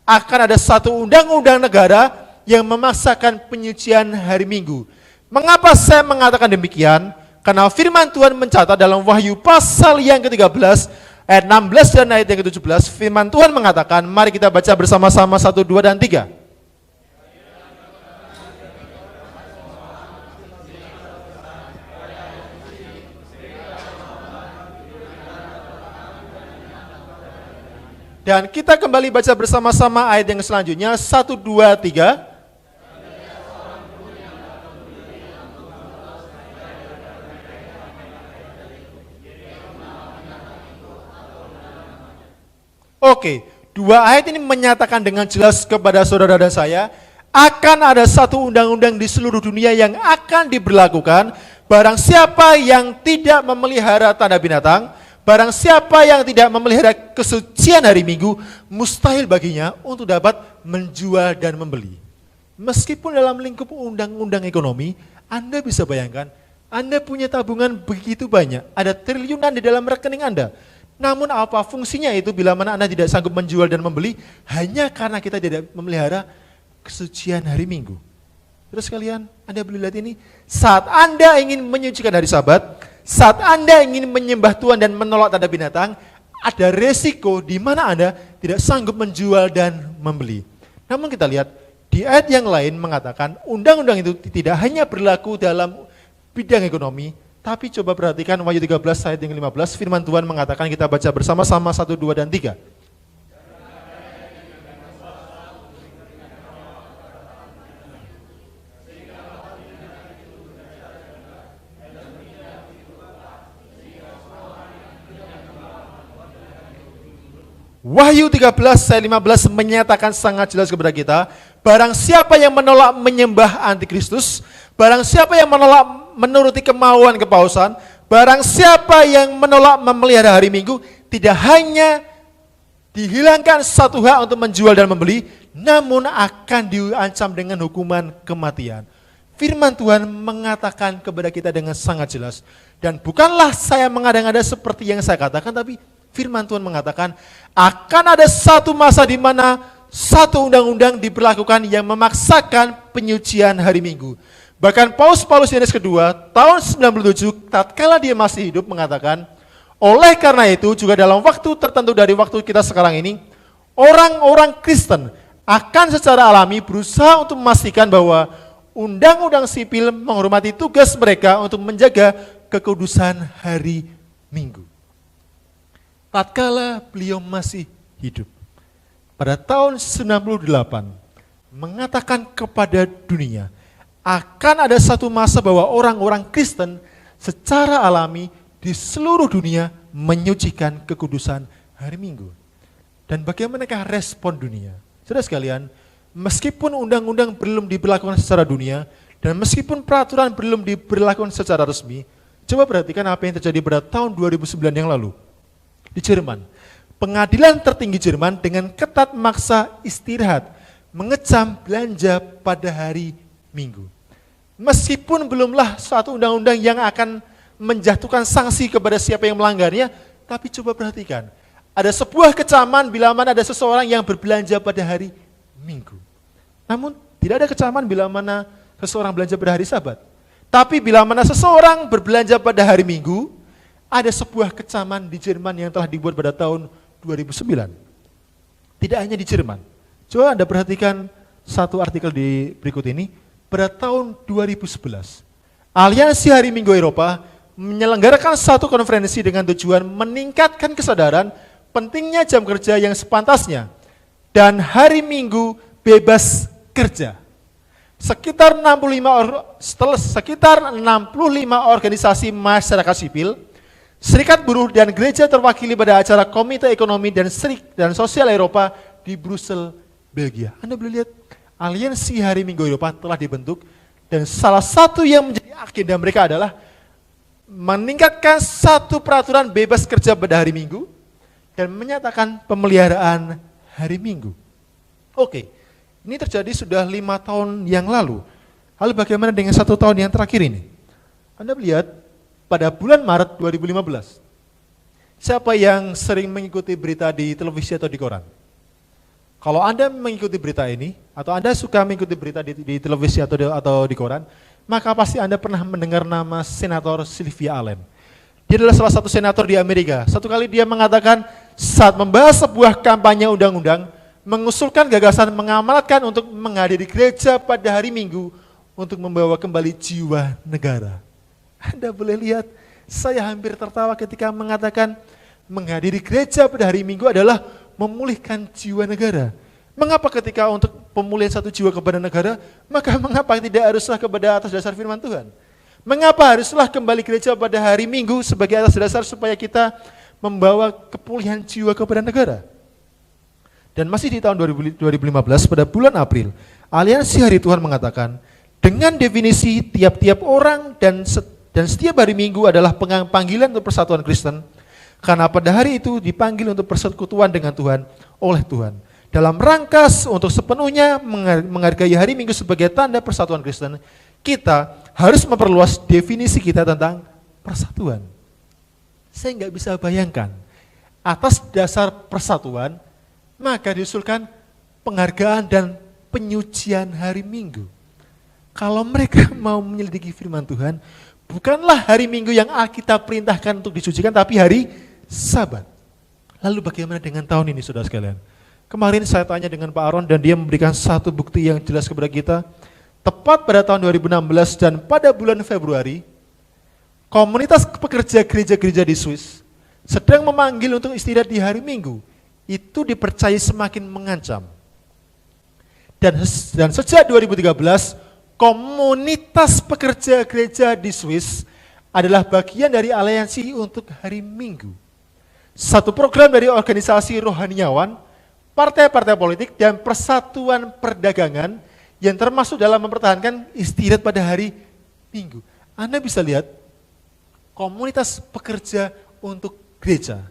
akan ada satu undang-undang negara yang memaksakan penyucian hari Minggu. Mengapa saya mengatakan demikian? Karena firman Tuhan mencatat dalam Wahyu pasal yang ke-13 ayat 16 dan ayat yang ke-17, firman Tuhan mengatakan, mari kita baca bersama-sama 1, 2, dan 3. Dan kita kembali baca bersama-sama ayat yang selanjutnya, 1, 2, 3. Oke, dua ayat ini menyatakan dengan jelas kepada saudara dan saya, akan ada satu undang-undang di seluruh dunia yang akan diberlakukan. Barang siapa yang tidak memelihara tanda binatang, barang siapa yang tidak memelihara kesucian hari Minggu, mustahil baginya untuk dapat menjual dan membeli. Meskipun dalam lingkup undang-undang ekonomi, Anda bisa bayangkan, Anda punya tabungan begitu banyak, ada triliunan di dalam rekening Anda. Namun apa fungsinya itu bila mana Anda tidak sanggup menjual dan membeli hanya karena kita tidak memelihara kesucian hari Minggu. Terus kalian, Anda boleh lihat ini, saat Anda ingin menyucikan hari Sabat, saat Anda ingin menyembah Tuhan dan menolak tanda binatang, ada resiko di mana Anda tidak sanggup menjual dan membeli. Namun kita lihat, di ayat yang lain mengatakan undang-undang itu tidak hanya berlaku dalam bidang ekonomi, tapi coba perhatikan Wahyu 13 ayat yang 15, firman Tuhan mengatakan, kita baca bersama-sama 1, 2, dan 3. Wahyu 13 ayat 15 menyatakan sangat jelas kepada kita, barang siapa yang menolak menyembah antikristus, barang siapa yang menolak menuruti kemauan kepausan, barang siapa yang menolak memelihara hari Minggu, tidak hanya dihilangkan satu hak untuk menjual dan membeli, namun akan diancam dengan hukuman kematian. Firman Tuhan mengatakan kepada kita dengan sangat jelas, dan bukanlah saya mengada-ngada seperti yang saya katakan, tapi firman Tuhan mengatakan akan ada satu masa di mana satu undang-undang diberlakukan yang memaksakan penyucian hari Minggu. Bahkan Paus Yohanes kedua tahun 97 tatkala dia masih hidup mengatakan, oleh karena itu juga dalam waktu tertentu dari waktu kita sekarang ini, orang-orang Kristen akan secara alami berusaha untuk memastikan bahwa undang-undang sipil menghormati tugas mereka untuk menjaga kekudusan hari Minggu. Tatkala beliau masih hidup, pada tahun 98, mengatakan kepada dunia, akan ada satu masa bahwa orang-orang Kristen secara alami di seluruh dunia menyucikan kekudusan hari Minggu. Dan bagaimanakah respon dunia? Saudara sekalian, meskipun undang-undang belum diberlakukan secara dunia, dan meskipun peraturan belum diberlakukan secara resmi, coba perhatikan apa yang terjadi pada tahun 2009 yang lalu. Di Jerman, pengadilan tertinggi Jerman dengan ketat memaksa istirahat, mengecam belanja pada hari Minggu. Meskipun belumlah suatu undang-undang yang akan menjatuhkan sanksi kepada siapa yang melanggarnya, tapi coba perhatikan, ada sebuah kecaman bila mana ada seseorang yang berbelanja pada hari Minggu. Namun tidak ada kecaman bila mana seseorang belanja pada hari Sabat. Tapi bila mana seseorang berbelanja pada hari Minggu, ada sebuah kecaman di Jerman yang telah dibuat pada tahun 2009. Tidak hanya di Jerman. Coba Anda perhatikan satu artikel di berikut ini. Pada tahun 2011, Aliansi Hari Minggu Eropa menyelenggarakan satu konferensi dengan tujuan meningkatkan kesadaran pentingnya jam kerja yang sepantasnya dan hari Minggu bebas kerja. Sekitar 65 organisasi masyarakat sipil, serikat buruh dan gereja terwakili pada acara Komite Ekonomi dan Sosial Eropa di Brussel, Belgia. Anda boleh lihat, Aliansi Hari Minggu Eropa telah dibentuk dan salah satu yang menjadi agenda mereka adalah meningkatkan satu peraturan bebas kerja pada hari Minggu dan menyatakan pemeliharaan hari Minggu. Oke, ini terjadi sudah 5 tahun yang lalu. Lalu bagaimana dengan 1 tahun yang terakhir ini? Anda melihat pada bulan Maret 2015, siapa yang sering mengikuti berita di televisi atau di koran? Kalau Anda mengikuti berita ini, atau Anda suka mengikuti berita di televisi atau di koran, maka pasti Anda pernah mendengar nama Senator Sylvia Allen. Dia adalah salah satu senator di Amerika. Satu kali dia mengatakan saat membahas sebuah kampanye undang-undang, mengusulkan gagasan mengamanatkan untuk menghadiri gereja pada hari Minggu untuk membawa kembali jiwa negara. Anda boleh lihat, saya hampir tertawa ketika mengatakan menghadiri gereja pada hari Minggu adalah memulihkan jiwa negara. Mengapa ketika untuk pemulihan satu jiwa kepada negara, maka mengapa tidak haruslah kepada atas dasar firman Tuhan? Mengapa haruslah kembali gereja pada hari Minggu sebagai atas dasar supaya kita membawa kepulihan jiwa kepada negara? Dan masih di tahun 2015 pada bulan April, Aliansi Hari Tuhan mengatakan, dengan definisi tiap-tiap orang dan setiap hari Minggu adalah panggilan untuk persatuan Kristen, karena pada hari itu dipanggil untuk persekutuan dengan Tuhan oleh Tuhan. Dalam rangka untuk sepenuhnya menghargai hari Minggu sebagai tanda persatuan Kristen, kita harus memperluas definisi kita tentang persatuan. Saya nggak bisa bayangkan, atas dasar persatuan, maka diusulkan penghargaan dan penyucian hari Minggu. Kalau mereka mau menyelidiki firman Tuhan, bukanlah hari Minggu yang Alkitab perintahkan untuk disucikan, tapi hari Sabat. Lalu bagaimana dengan tahun ini, saudara sekalian? Kemarin saya tanya dengan Pak Aron dan dia memberikan satu bukti yang jelas kepada kita. Tepat pada tahun 2016 dan pada bulan Februari, komunitas pekerja gereja-gereja di Swiss sedang memanggil untuk istirahat di hari Minggu. Itu dipercayai semakin mengancam. Dan sejak 2013, komunitas pekerja gereja di Swiss adalah bagian dari aliansi untuk hari Minggu. satu program dari organisasi rohaniawan, partai-partai politik, dan persatuan perdagangan yang termasuk dalam mempertahankan istirahat pada hari Minggu. Anda bisa lihat komunitas pekerja untuk gereja.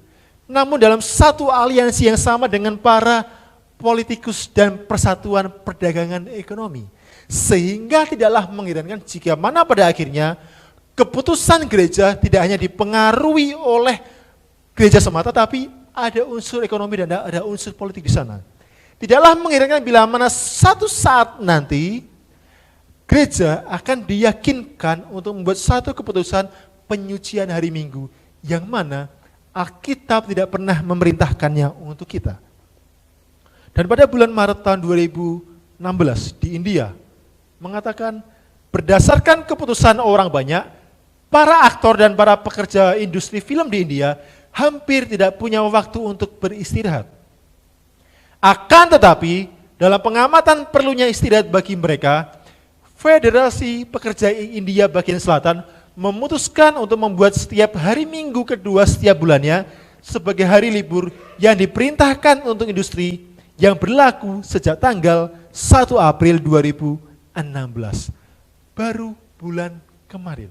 Namun dalam satu aliansi yang sama dengan para politikus dan persatuan perdagangan ekonomi. Sehingga tidaklah mengherankan jika mana pada akhirnya keputusan gereja tidak hanya dipengaruhi oleh gereja semata, tapi ada unsur ekonomi dan ada unsur politik di sana. Tidaklah mengherankan bila mana satu saat nanti gereja akan diyakinkan untuk membuat satu keputusan penyucian hari Minggu yang mana Alkitab tidak pernah memerintahkannya untuk kita. Dan pada bulan Maret tahun 2016 di India mengatakan berdasarkan keputusan orang banyak, para aktor dan para pekerja industri film di India hampir tidak punya waktu untuk beristirahat. Akan tetapi dalam pengamatan perlunya istirahat bagi mereka, Federasi Pekerja India bagian selatan memutuskan untuk membuat setiap hari Minggu kedua setiap bulannya sebagai hari libur yang diperintahkan untuk industri yang berlaku sejak tanggal 1 April 2016. Baru bulan kemarin.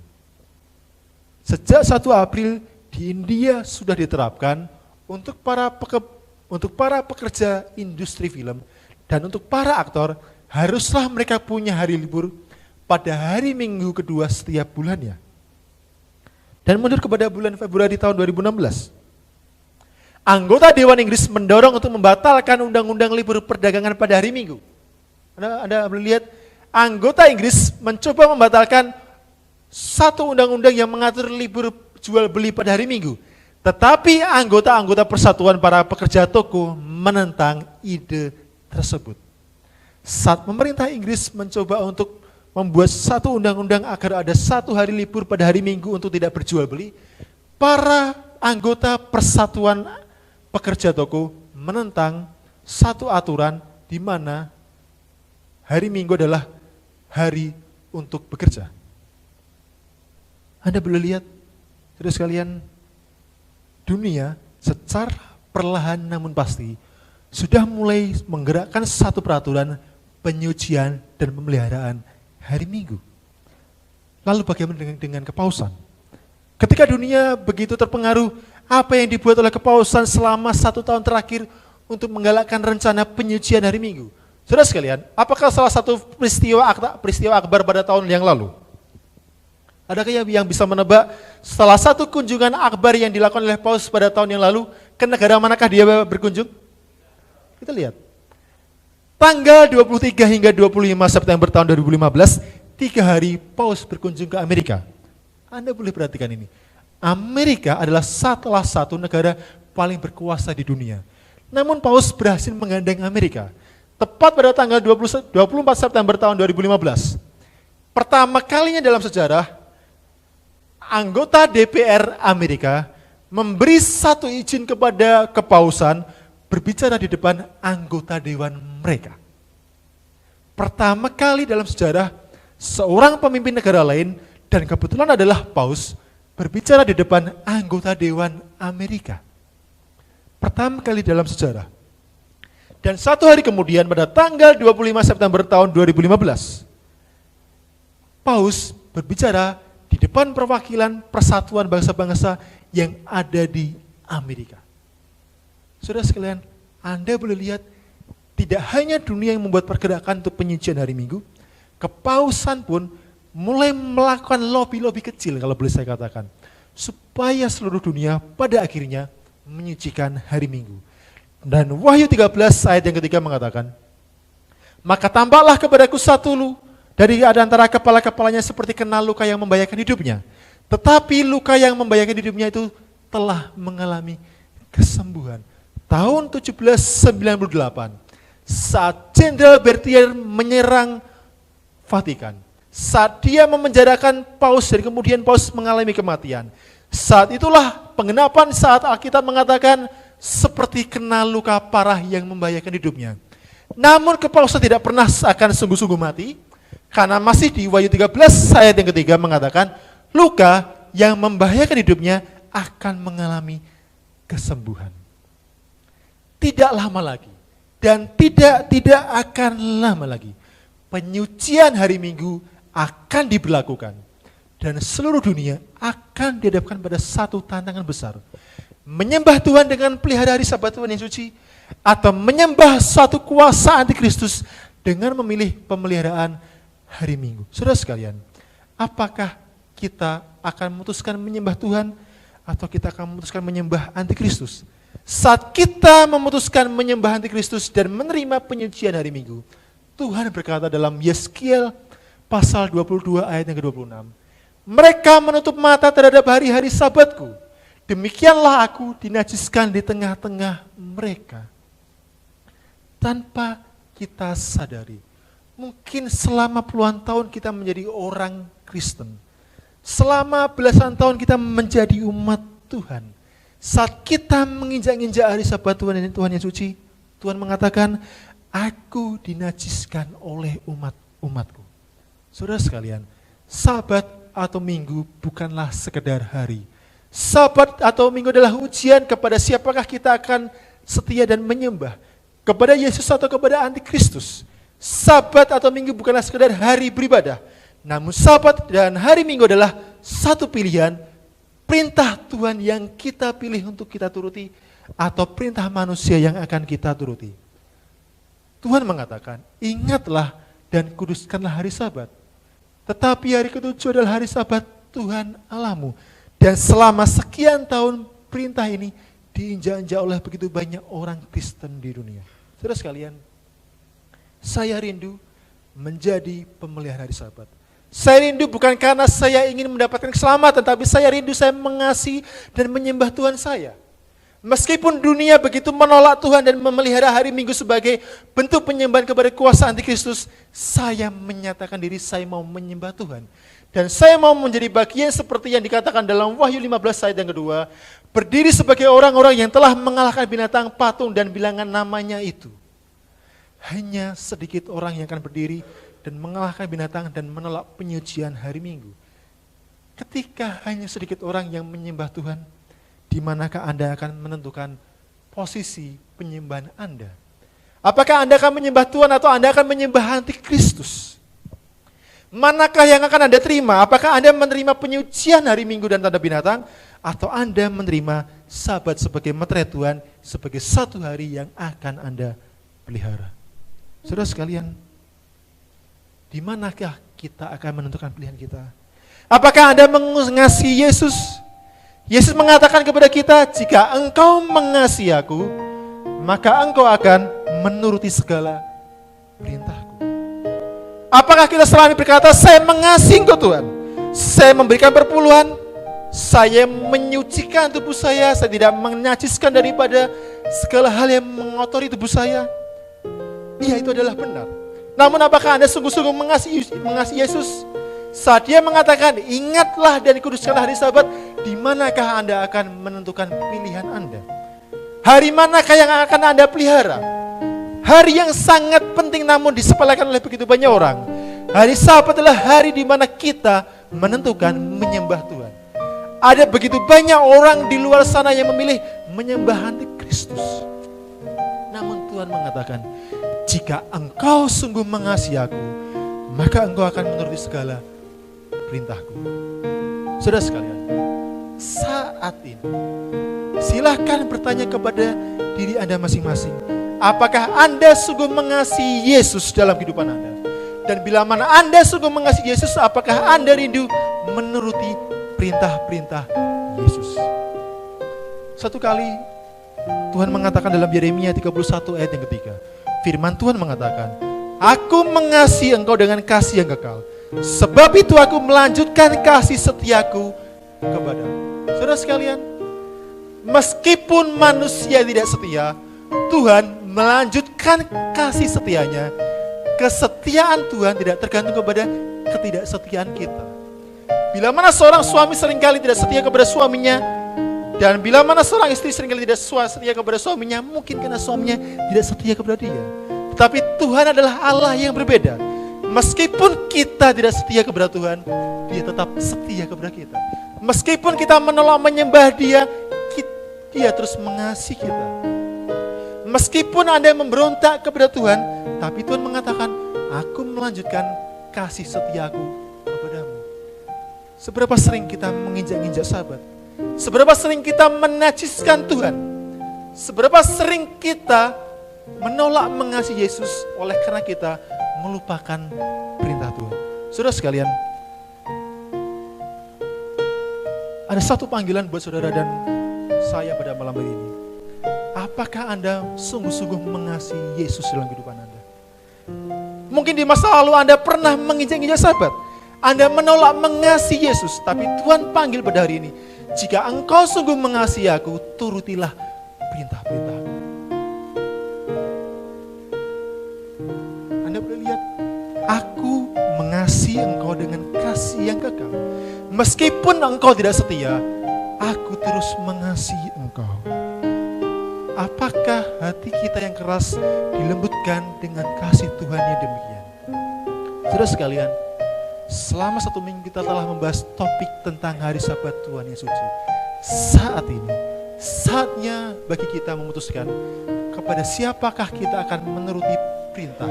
Sejak 1 April di India sudah diterapkan untuk para pekerja industri film dan untuk para aktor haruslah mereka punya hari libur pada hari Minggu kedua setiap bulannya. Dan mundur kepada bulan Februari tahun 2016. Anggota Dewan Inggris mendorong untuk membatalkan undang-undang libur perdagangan pada hari Minggu. Anda melihat anggota Inggris mencoba membatalkan satu undang-undang yang mengatur libur jual beli pada hari Minggu. Tetapi anggota-anggota persatuan para pekerja toko menentang ide tersebut. Saat pemerintah Inggris mencoba untuk membuat satu undang-undang agar ada satu hari libur pada hari Minggu untuk tidak berjual beli, para anggota persatuan pekerja toko menentang satu aturan di mana hari Minggu adalah hari untuk bekerja. Anda boleh lihat, saudara sekalian, dunia secara perlahan namun pasti sudah mulai menggerakkan satu peraturan penyucian dan pemeliharaan hari Minggu. Lalu bagaimana dengan kepausan? Ketika dunia begitu terpengaruh, apa yang dibuat oleh kepausan selama 1 tahun terakhir untuk menggalakkan rencana penyucian hari Minggu? Saudara sekalian, apakah salah satu peristiwa akbar pada tahun yang lalu? Adakah yang bisa menebak salah satu kunjungan akbar yang dilakukan oleh Paus pada tahun yang lalu, ke negara manakah dia berkunjung? Kita lihat. Tanggal 23 hingga 25 September tahun 2015, 3 hari Paus berkunjung ke Amerika. Anda boleh perhatikan ini. Amerika adalah salah satu negara paling berkuasa di dunia. Namun Paus berhasil menggandeng Amerika. Tepat pada tanggal 24 September tahun 2015. Pertama kalinya dalam sejarah, anggota DPR Amerika memberi satu izin kepada kepausan berbicara di depan anggota dewan mereka. Pertama kali dalam sejarah, seorang pemimpin negara lain dan kebetulan adalah Paus berbicara di depan anggota dewan Amerika. Pertama kali dalam sejarah. Dan 1 hari kemudian pada tanggal 25 September tahun 2015, Paus berbicara di depan perwakilan persatuan bangsa-bangsa yang ada di Amerika. Saudara sekalian, Anda boleh lihat tidak hanya dunia yang membuat pergerakan untuk penyucian hari Minggu, kepausan pun mulai melakukan lobby-lobby kecil kalau boleh saya katakan, supaya seluruh dunia pada akhirnya menyucikan hari Minggu. Dan Wahyu 13 ayat yang ketiga mengatakan, maka tampaklah kepadaku satu dari antara kepala-kepalanya seperti kena luka yang membahayakan hidupnya. Tetapi luka yang membahayakan hidupnya itu telah mengalami kesembuhan. Tahun 1798, saat Jenderal Berthier menyerang Vatikan, saat dia memenjarakan Paus dan kemudian Paus mengalami kematian. Saat itulah penggenapan saat Alkitab mengatakan seperti kena luka parah yang membahayakan hidupnya. Namun kepausan tidak pernah akan sungguh-sungguh mati, karena masih di Wahyu 13 ayat yang ketiga mengatakan luka yang membahayakan hidupnya akan mengalami kesembuhan. Tidak lama lagi dan tidak akan lama lagi penyucian hari Minggu akan diberlakukan dan seluruh dunia akan dihadapkan pada satu tantangan besar. Menyembah Tuhan dengan pelihara hari Sabat Tuhan yang suci atau menyembah suatu kuasa antikristus dengan memilih pemeliharaan hari Minggu. Saudara sekalian, apakah kita akan memutuskan menyembah Tuhan atau kita akan memutuskan menyembah antikristus? Saat kita memutuskan menyembah antikristus dan menerima penyucian hari Minggu, Tuhan berkata dalam Yeskiel pasal 22 ayat yang ke-26, mereka menutup mata terhadap hari-hari Sabatku, demikianlah aku dinajiskan di tengah-tengah mereka. Tanpa kita sadari, mungkin selama puluhan tahun kita menjadi orang Kristen, selama belasan tahun kita menjadi umat Tuhan. Saat kita menginjak-injak hari Sabat Tuhan yang suci, Tuhan mengatakan, aku dinajiskan oleh umatku. Saudara sekalian, Sabat atau Minggu bukanlah sekedar hari. Sabat atau Minggu adalah ujian kepada siapakah kita akan setia dan menyembah, kepada Yesus atau kepada antikristus. Sabat atau Minggu bukanlah sekedar hari beribadah, namun Sabat dan hari Minggu adalah satu pilihan, perintah Tuhan yang kita pilih untuk kita turuti atau perintah manusia yang akan kita turuti. Tuhan mengatakan, ingatlah dan kuduskanlah hari Sabat. Tetapi hari ketujuh adalah hari Sabat Tuhan Allahmu. Dan selama sekian tahun perintah ini diinjak-injak oleh begitu banyak orang Kristen di dunia. Saudara sekalian, saya rindu menjadi pemelihara hari Sabat. Saya rindu bukan karena saya ingin mendapatkan keselamatan, tapi saya rindu saya mengasihi dan menyembah Tuhan saya. Meskipun dunia begitu menolak Tuhan dan memelihara hari Minggu sebagai bentuk penyembahan kepada kuasa antikristus, saya menyatakan diri saya mau menyembah Tuhan. Dan saya mau menjadi bagian seperti yang dikatakan dalam Wahyu 15 ayat yang kedua, berdiri sebagai orang-orang yang telah mengalahkan binatang, patung, dan bilangan namanya itu. Hanya sedikit orang yang akan berdiri dan mengalahkan binatang dan menolak penyucian hari Minggu. Ketika hanya sedikit orang yang menyembah Tuhan, di manakah Anda akan menentukan posisi penyembahan Anda? Apakah Anda akan menyembah Tuhan atau Anda akan menyembah antikristus? Manakah yang akan Anda terima? Apakah Anda menerima penyucian hari Minggu dan tanda binatang? Atau Anda menerima Sabat sebagai meterai Tuhan, sebagai satu hari yang akan Anda pelihara? Saudara sekalian, di manakah kita akan menentukan pilihan kita? Apakah Anda mengasihi Yesus? Yesus mengatakan kepada kita, jika engkau mengasihi aku, maka engkau akan menuruti segala perintahku. Apakah kita selalu berkata, saya mengasihi engkau Tuhan, saya memberikan perpuluhan, saya menyucikan tubuh saya tidak menajiskan daripada segala hal yang mengotori tubuh saya? Iya, itu adalah benar. Namun apakah Anda sungguh-sungguh mengasihi Yesus? Saat dia mengatakan, ingatlah dan kuduskanlah hari Sabat, di manakah Anda akan menentukan pilihan Anda? Hari manakah yang akan Anda pelihara? Hari yang sangat penting namun disepelekan oleh begitu banyak orang. Hari Sabat adalah hari di mana kita menentukan menyembah Tuhan. Ada begitu banyak orang di luar sana yang memilih menyembah antikristus. Namun Tuhan mengatakan, jika engkau sungguh mengasihi aku, maka engkau akan menuruti segala perintahku. Saudara sekalian, saat ini silahkan bertanya kepada diri Anda masing-masing, apakah Anda sungguh mengasihi Yesus dalam kehidupan Anda? Dan bila mana Anda sungguh mengasihi Yesus, apakah Anda rindu menuruti perintah-perintah Yesus? Satu kali Tuhan mengatakan dalam Yeremia 31 ayat yang ketiga, firman Tuhan mengatakan, aku mengasihi engkau dengan kasih yang kekal, sebab itu aku melanjutkan kasih setiaku kepadamu. Saudara sekalian, meskipun manusia tidak setia, Tuhan melanjutkan kasih setianya. Kesetiaan Tuhan tidak tergantung kepada ketidaksetiaan kita. Bila mana seorang suami seringkali tidak setia kepada suaminya, dan bila mana seorang istri seringkali tidak setia kepada suaminya, mungkin karena suaminya tidak setia kepada dia. Tetapi Tuhan adalah Allah yang berbeda. Meskipun kita tidak setia kepada Tuhan, dia tetap setia kepada kita. Meskipun kita menolak menyembah dia, Dia terus mengasihi kita. Meskipun Anda memberontak kepada Tuhan, tapi Tuhan mengatakan, aku melanjutkan kasih setiaku kepadamu. Seberapa sering kita menginjak-injak sahabat? Seberapa sering kita menajiskan Tuhan? Seberapa sering kita menolak mengasihi Yesus oleh karena kita melupakan perintah Tuhan? Saudara sekalian, ada satu panggilan buat saudara dan saya pada malam hari ini. Apakah Anda sungguh-sungguh mengasihi Yesus dalam kehidupan Anda? Mungkin di masa lalu Anda pernah menginjak-injak sahabat. Anda menolak mengasihi Yesus, tapi Tuhan panggil pada hari ini, jika engkau sungguh mengasihi aku, turutilah perintah-perintahku. Anda boleh lihat, aku mengasihi engkau dengan kasih yang kekal. Meskipun engkau tidak setia, aku terus mengasihi engkau. Apakah hati kita yang keras dilembutkan dengan kasih Tuhan yang demikian? Saudara sekalian, selama 1 minggu kita telah membahas topik tentang hari Sabat Tuhan yang suci. Saat ini, saatnya bagi kita memutuskan kepada siapakah kita akan menuruti perintah.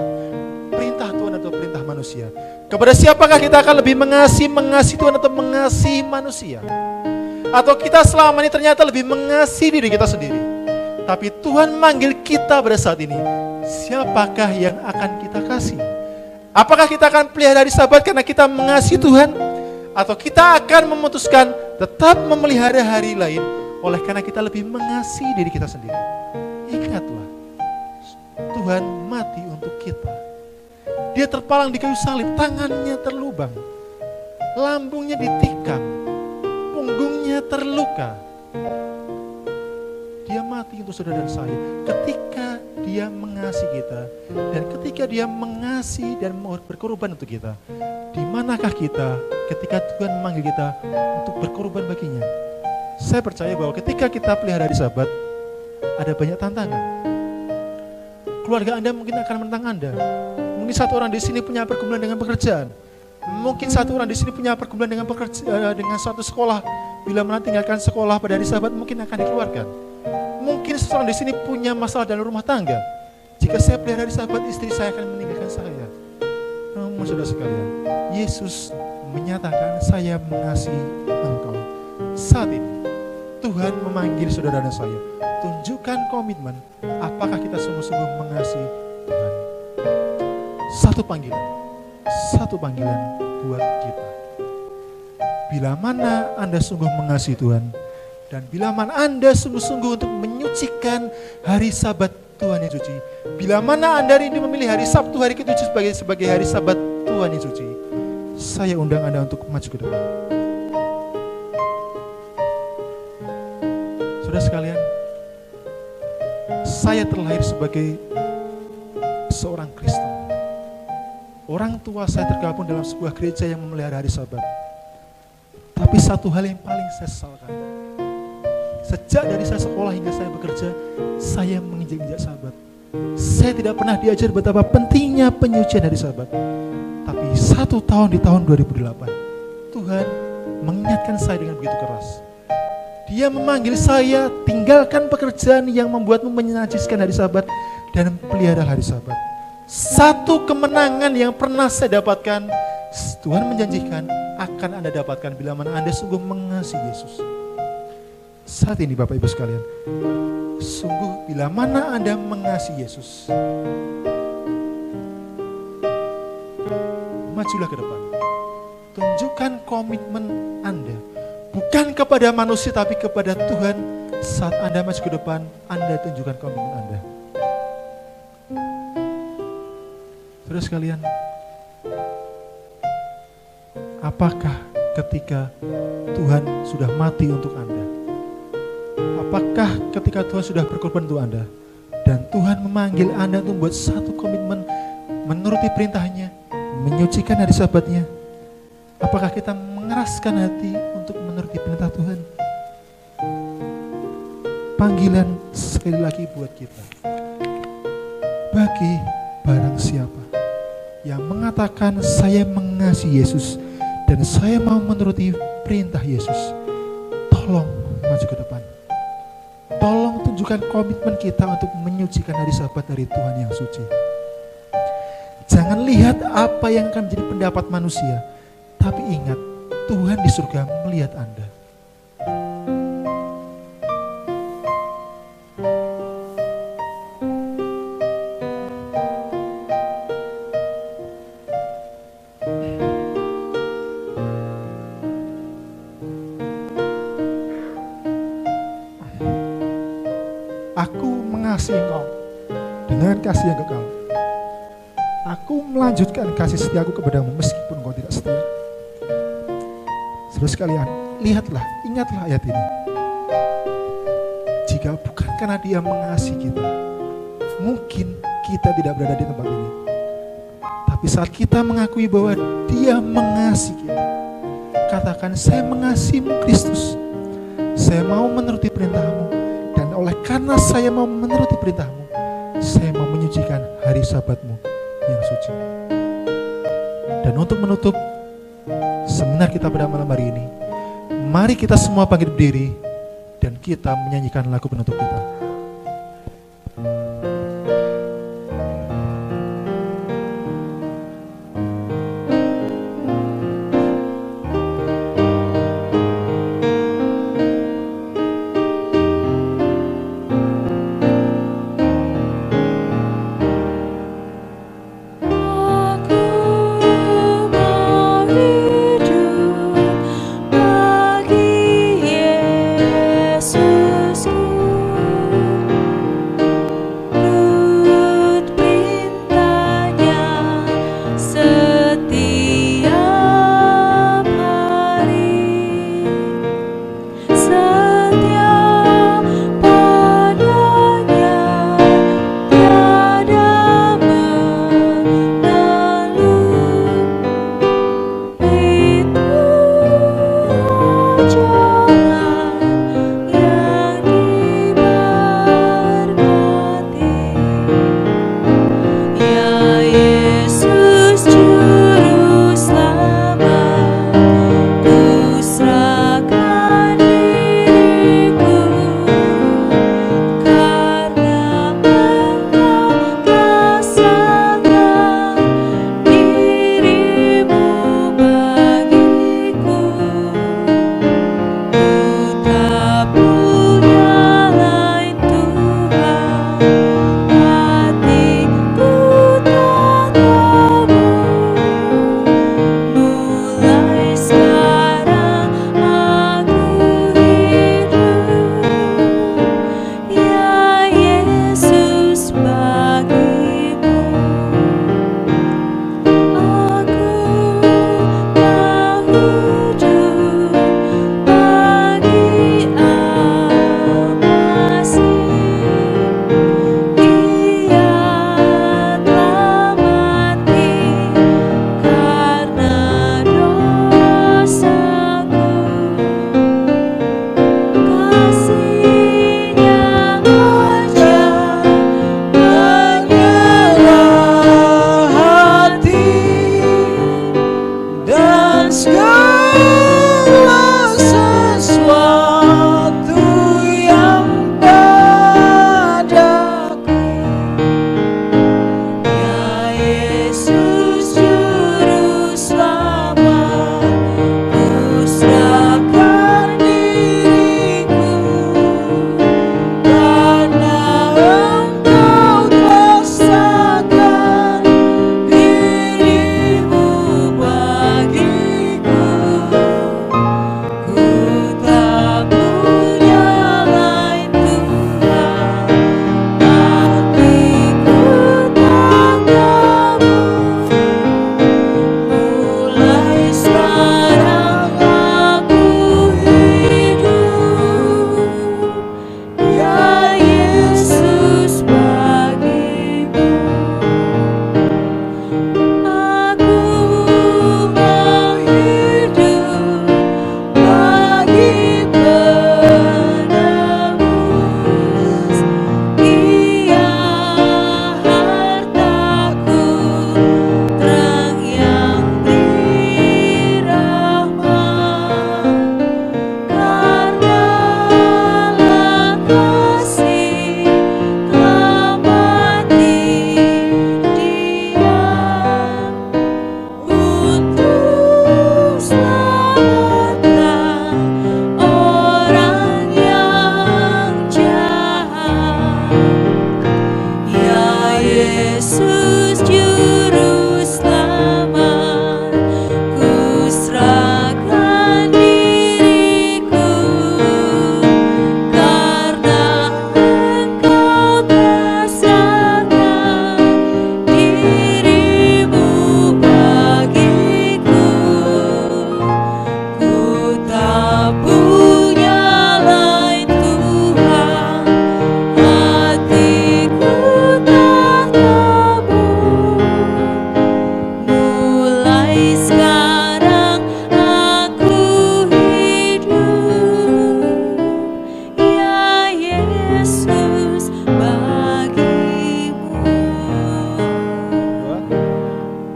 Perintah Tuhan atau perintah manusia. Kepada siapakah kita akan lebih mengasihi Tuhan atau mengasihi manusia. Atau kita selama ini ternyata lebih mengasihi diri kita sendiri. Tapi Tuhan manggil kita pada saat ini, siapakah yang akan kita kasih? Apakah kita akan pelihara hari Sabat karena kita mengasihi Tuhan? Atau kita akan memutuskan tetap memelihara hari lain oleh karena kita lebih mengasihi diri kita sendiri? Ingatlah, Tuhan mati untuk kita. Dia terpalang di kayu salib, tangannya terlubang, lambungnya ditikam, punggungnya terluka. Dia mati untuk saudara dan saya ketika dia mengasihi kita. Dan ketika dia mengasihi dan berkorban untuk kita, di manakah kita ketika Tuhan memanggil kita untuk berkorban baginya? Saya percaya bahwa ketika kita pelihara hari Sabat, ada banyak tantangan. Keluarga Anda mungkin akan menentang Anda. Mungkin satu orang di sini punya pergumulan dengan pekerjaan. Mungkin satu orang di sini punya pergumulan dengan dengan suatu sekolah. Bila mana tinggalkan sekolah pada hari Sabat, mungkin akan dikeluarkan. Mungkin seseorang di sini punya masalah dalam rumah tangga. Jika saya pelihara hari Sabat, istri saya akan meninggalkan saya. Namun saudara sekalian, Yesus menyatakan, saya mengasihi engkau. Saat ini, Tuhan memanggil saudara dan saya. Tunjukkan komitmen, apakah kita sungguh-sungguh mengasihi Tuhan. Satu panggilan buat kita. Bila mana Anda sungguh mengasihi Tuhan, dan bila mana Anda sungguh-sungguh untuk menyucikan hari Sabat Tuhan yang suci, bila mana Anda rindu memilih hari Sabtu, hari ke-7 sebagai hari Sabat Tuhan yang suci, saya undang Anda untuk maju ke depan. Saudara sekalian, saya terlahir sebagai seorang Kristen. Orang tua saya tergabung dalam sebuah gereja yang memelihara hari Sabat. Tapi satu hal yang paling saya sesalkan, sejak dari saya sekolah hingga saya bekerja, saya menginjak-injak Sabat. Saya tidak pernah diajar betapa pentingnya penyucian hari Sabat. Tapi satu tahun di tahun 2008, Tuhan mengingatkan saya dengan begitu keras. Dia memanggil saya, tinggalkan pekerjaan yang membuatmu menajiskan hari Sabat dan pelihara hari Sabat. Satu kemenangan yang pernah saya dapatkan, Tuhan menjanjikan akan Anda dapatkan bila mana Anda sungguh mengasihi Yesus. Saat ini Bapak Ibu sekalian, sungguh bila mana Anda mengasihi Yesus, majulah ke depan. Tunjukkan komitmen Anda, bukan kepada manusia tapi kepada Tuhan. Saat Anda maju ke depan, Anda tunjukkan komitmen Anda. Saudara sekalian, apakah ketika Tuhan sudah mati untuk Anda? Apakah ketika Tuhan sudah berkorban untuk Anda dan Tuhan memanggil Anda untuk membuat satu komitmen menuruti perintahnya, menyucikan hari Sabatnya, apakah kita mengeraskan hati untuk menuruti perintah Tuhan? Panggilan sekali lagi buat kita. Bagi barang siapa yang mengatakan saya mengasihi Yesus dan saya mau menuruti perintah Yesus, tolong maju ke depan. Tolong tunjukkan komitmen kita untuk menyucikan hari Sabat dari Tuhan yang suci. Jangan lihat apa yang akan menjadi pendapat manusia, tapi ingat, Tuhan di surga melihat Anda. Aku mengasihi engkau dengan kasih yang kekal. Aku melanjutkan kasih setiaku kepadamu meskipun engkau tidak setia. Saudara sekalian, lihatlah, ingatlah ayat ini. Jika bukan karena Dia mengasihi kita, mungkin kita tidak berada di tempat ini. Tapi saat kita mengakui bahwa Dia mengasihi kita, katakan, saya mengasihimu Kristus. Saya mau menuruti perintahmu. Dan oleh karena saya mau menuruti perintahmu, saya mau menyucikan hari Sabatmu yang suci. Dan untuk menutup seminar kita pada malam hari ini, mari kita semua bangkit berdiri dan kita menyanyikan lagu penutup kita. Bagi Yesusku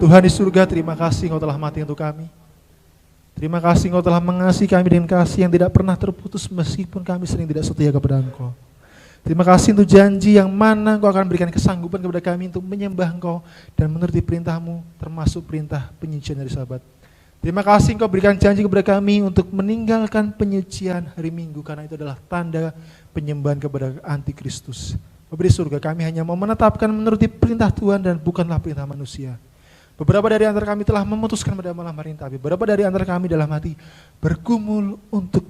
Tuhan di surga, terima kasih Engkau telah mati untuk kami. Terima kasih Engkau telah mengasihi kami dengan kasih yang tidak pernah terputus meskipun kami sering tidak setia kepada Engkau. Terima kasih untuk janji yang mana Engkau akan berikan kesanggupan kepada kami untuk menyembah Engkau dan menuruti perintah-Mu, termasuk perintah penyucian hari Sabat. Terima kasih Engkau berikan janji kepada kami untuk meninggalkan penyucian hari Minggu, karena itu adalah tanda penyembahan kepada antikristus. Bapak di surga, kami hanya mau menetapkan menuruti perintah Tuhan dan bukanlah perintah manusia. Beberapa dari antara kami telah memutuskan pada malam hari ini, tapi beberapa dari antara kami dalam hati bergumul untuk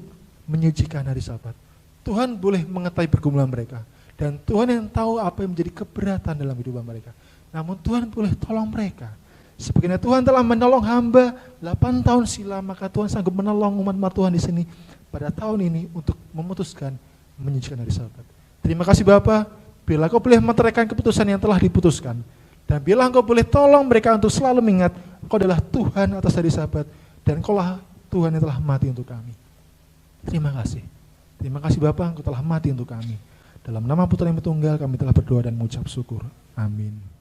menyucikan hari Sabat. Tuhan boleh mengetahui pergumulan mereka, dan Tuhan yang tahu apa yang menjadi keberatan dalam kehidupan mereka. Namun Tuhan boleh tolong mereka. Sebagaimana Tuhan telah menolong hamba 8 tahun silam, maka Tuhan sanggup menolong umat Tuhan di sini pada tahun ini untuk memutuskan menyucikan hari Sabat. Terima kasih Bapa, bila Kau boleh meteraikan keputusan yang telah diputuskan. Dan bila Engkau boleh tolong mereka untuk selalu mengingat Engkau adalah Tuhan atas hari Sabat, dan Engkaulah Tuhan yang telah mati untuk kami. Terima kasih. Terima kasih Bapa, Engkau telah mati untuk kami. Dalam nama Putra yang tunggal kami telah berdoa dan mengucap syukur. Amin.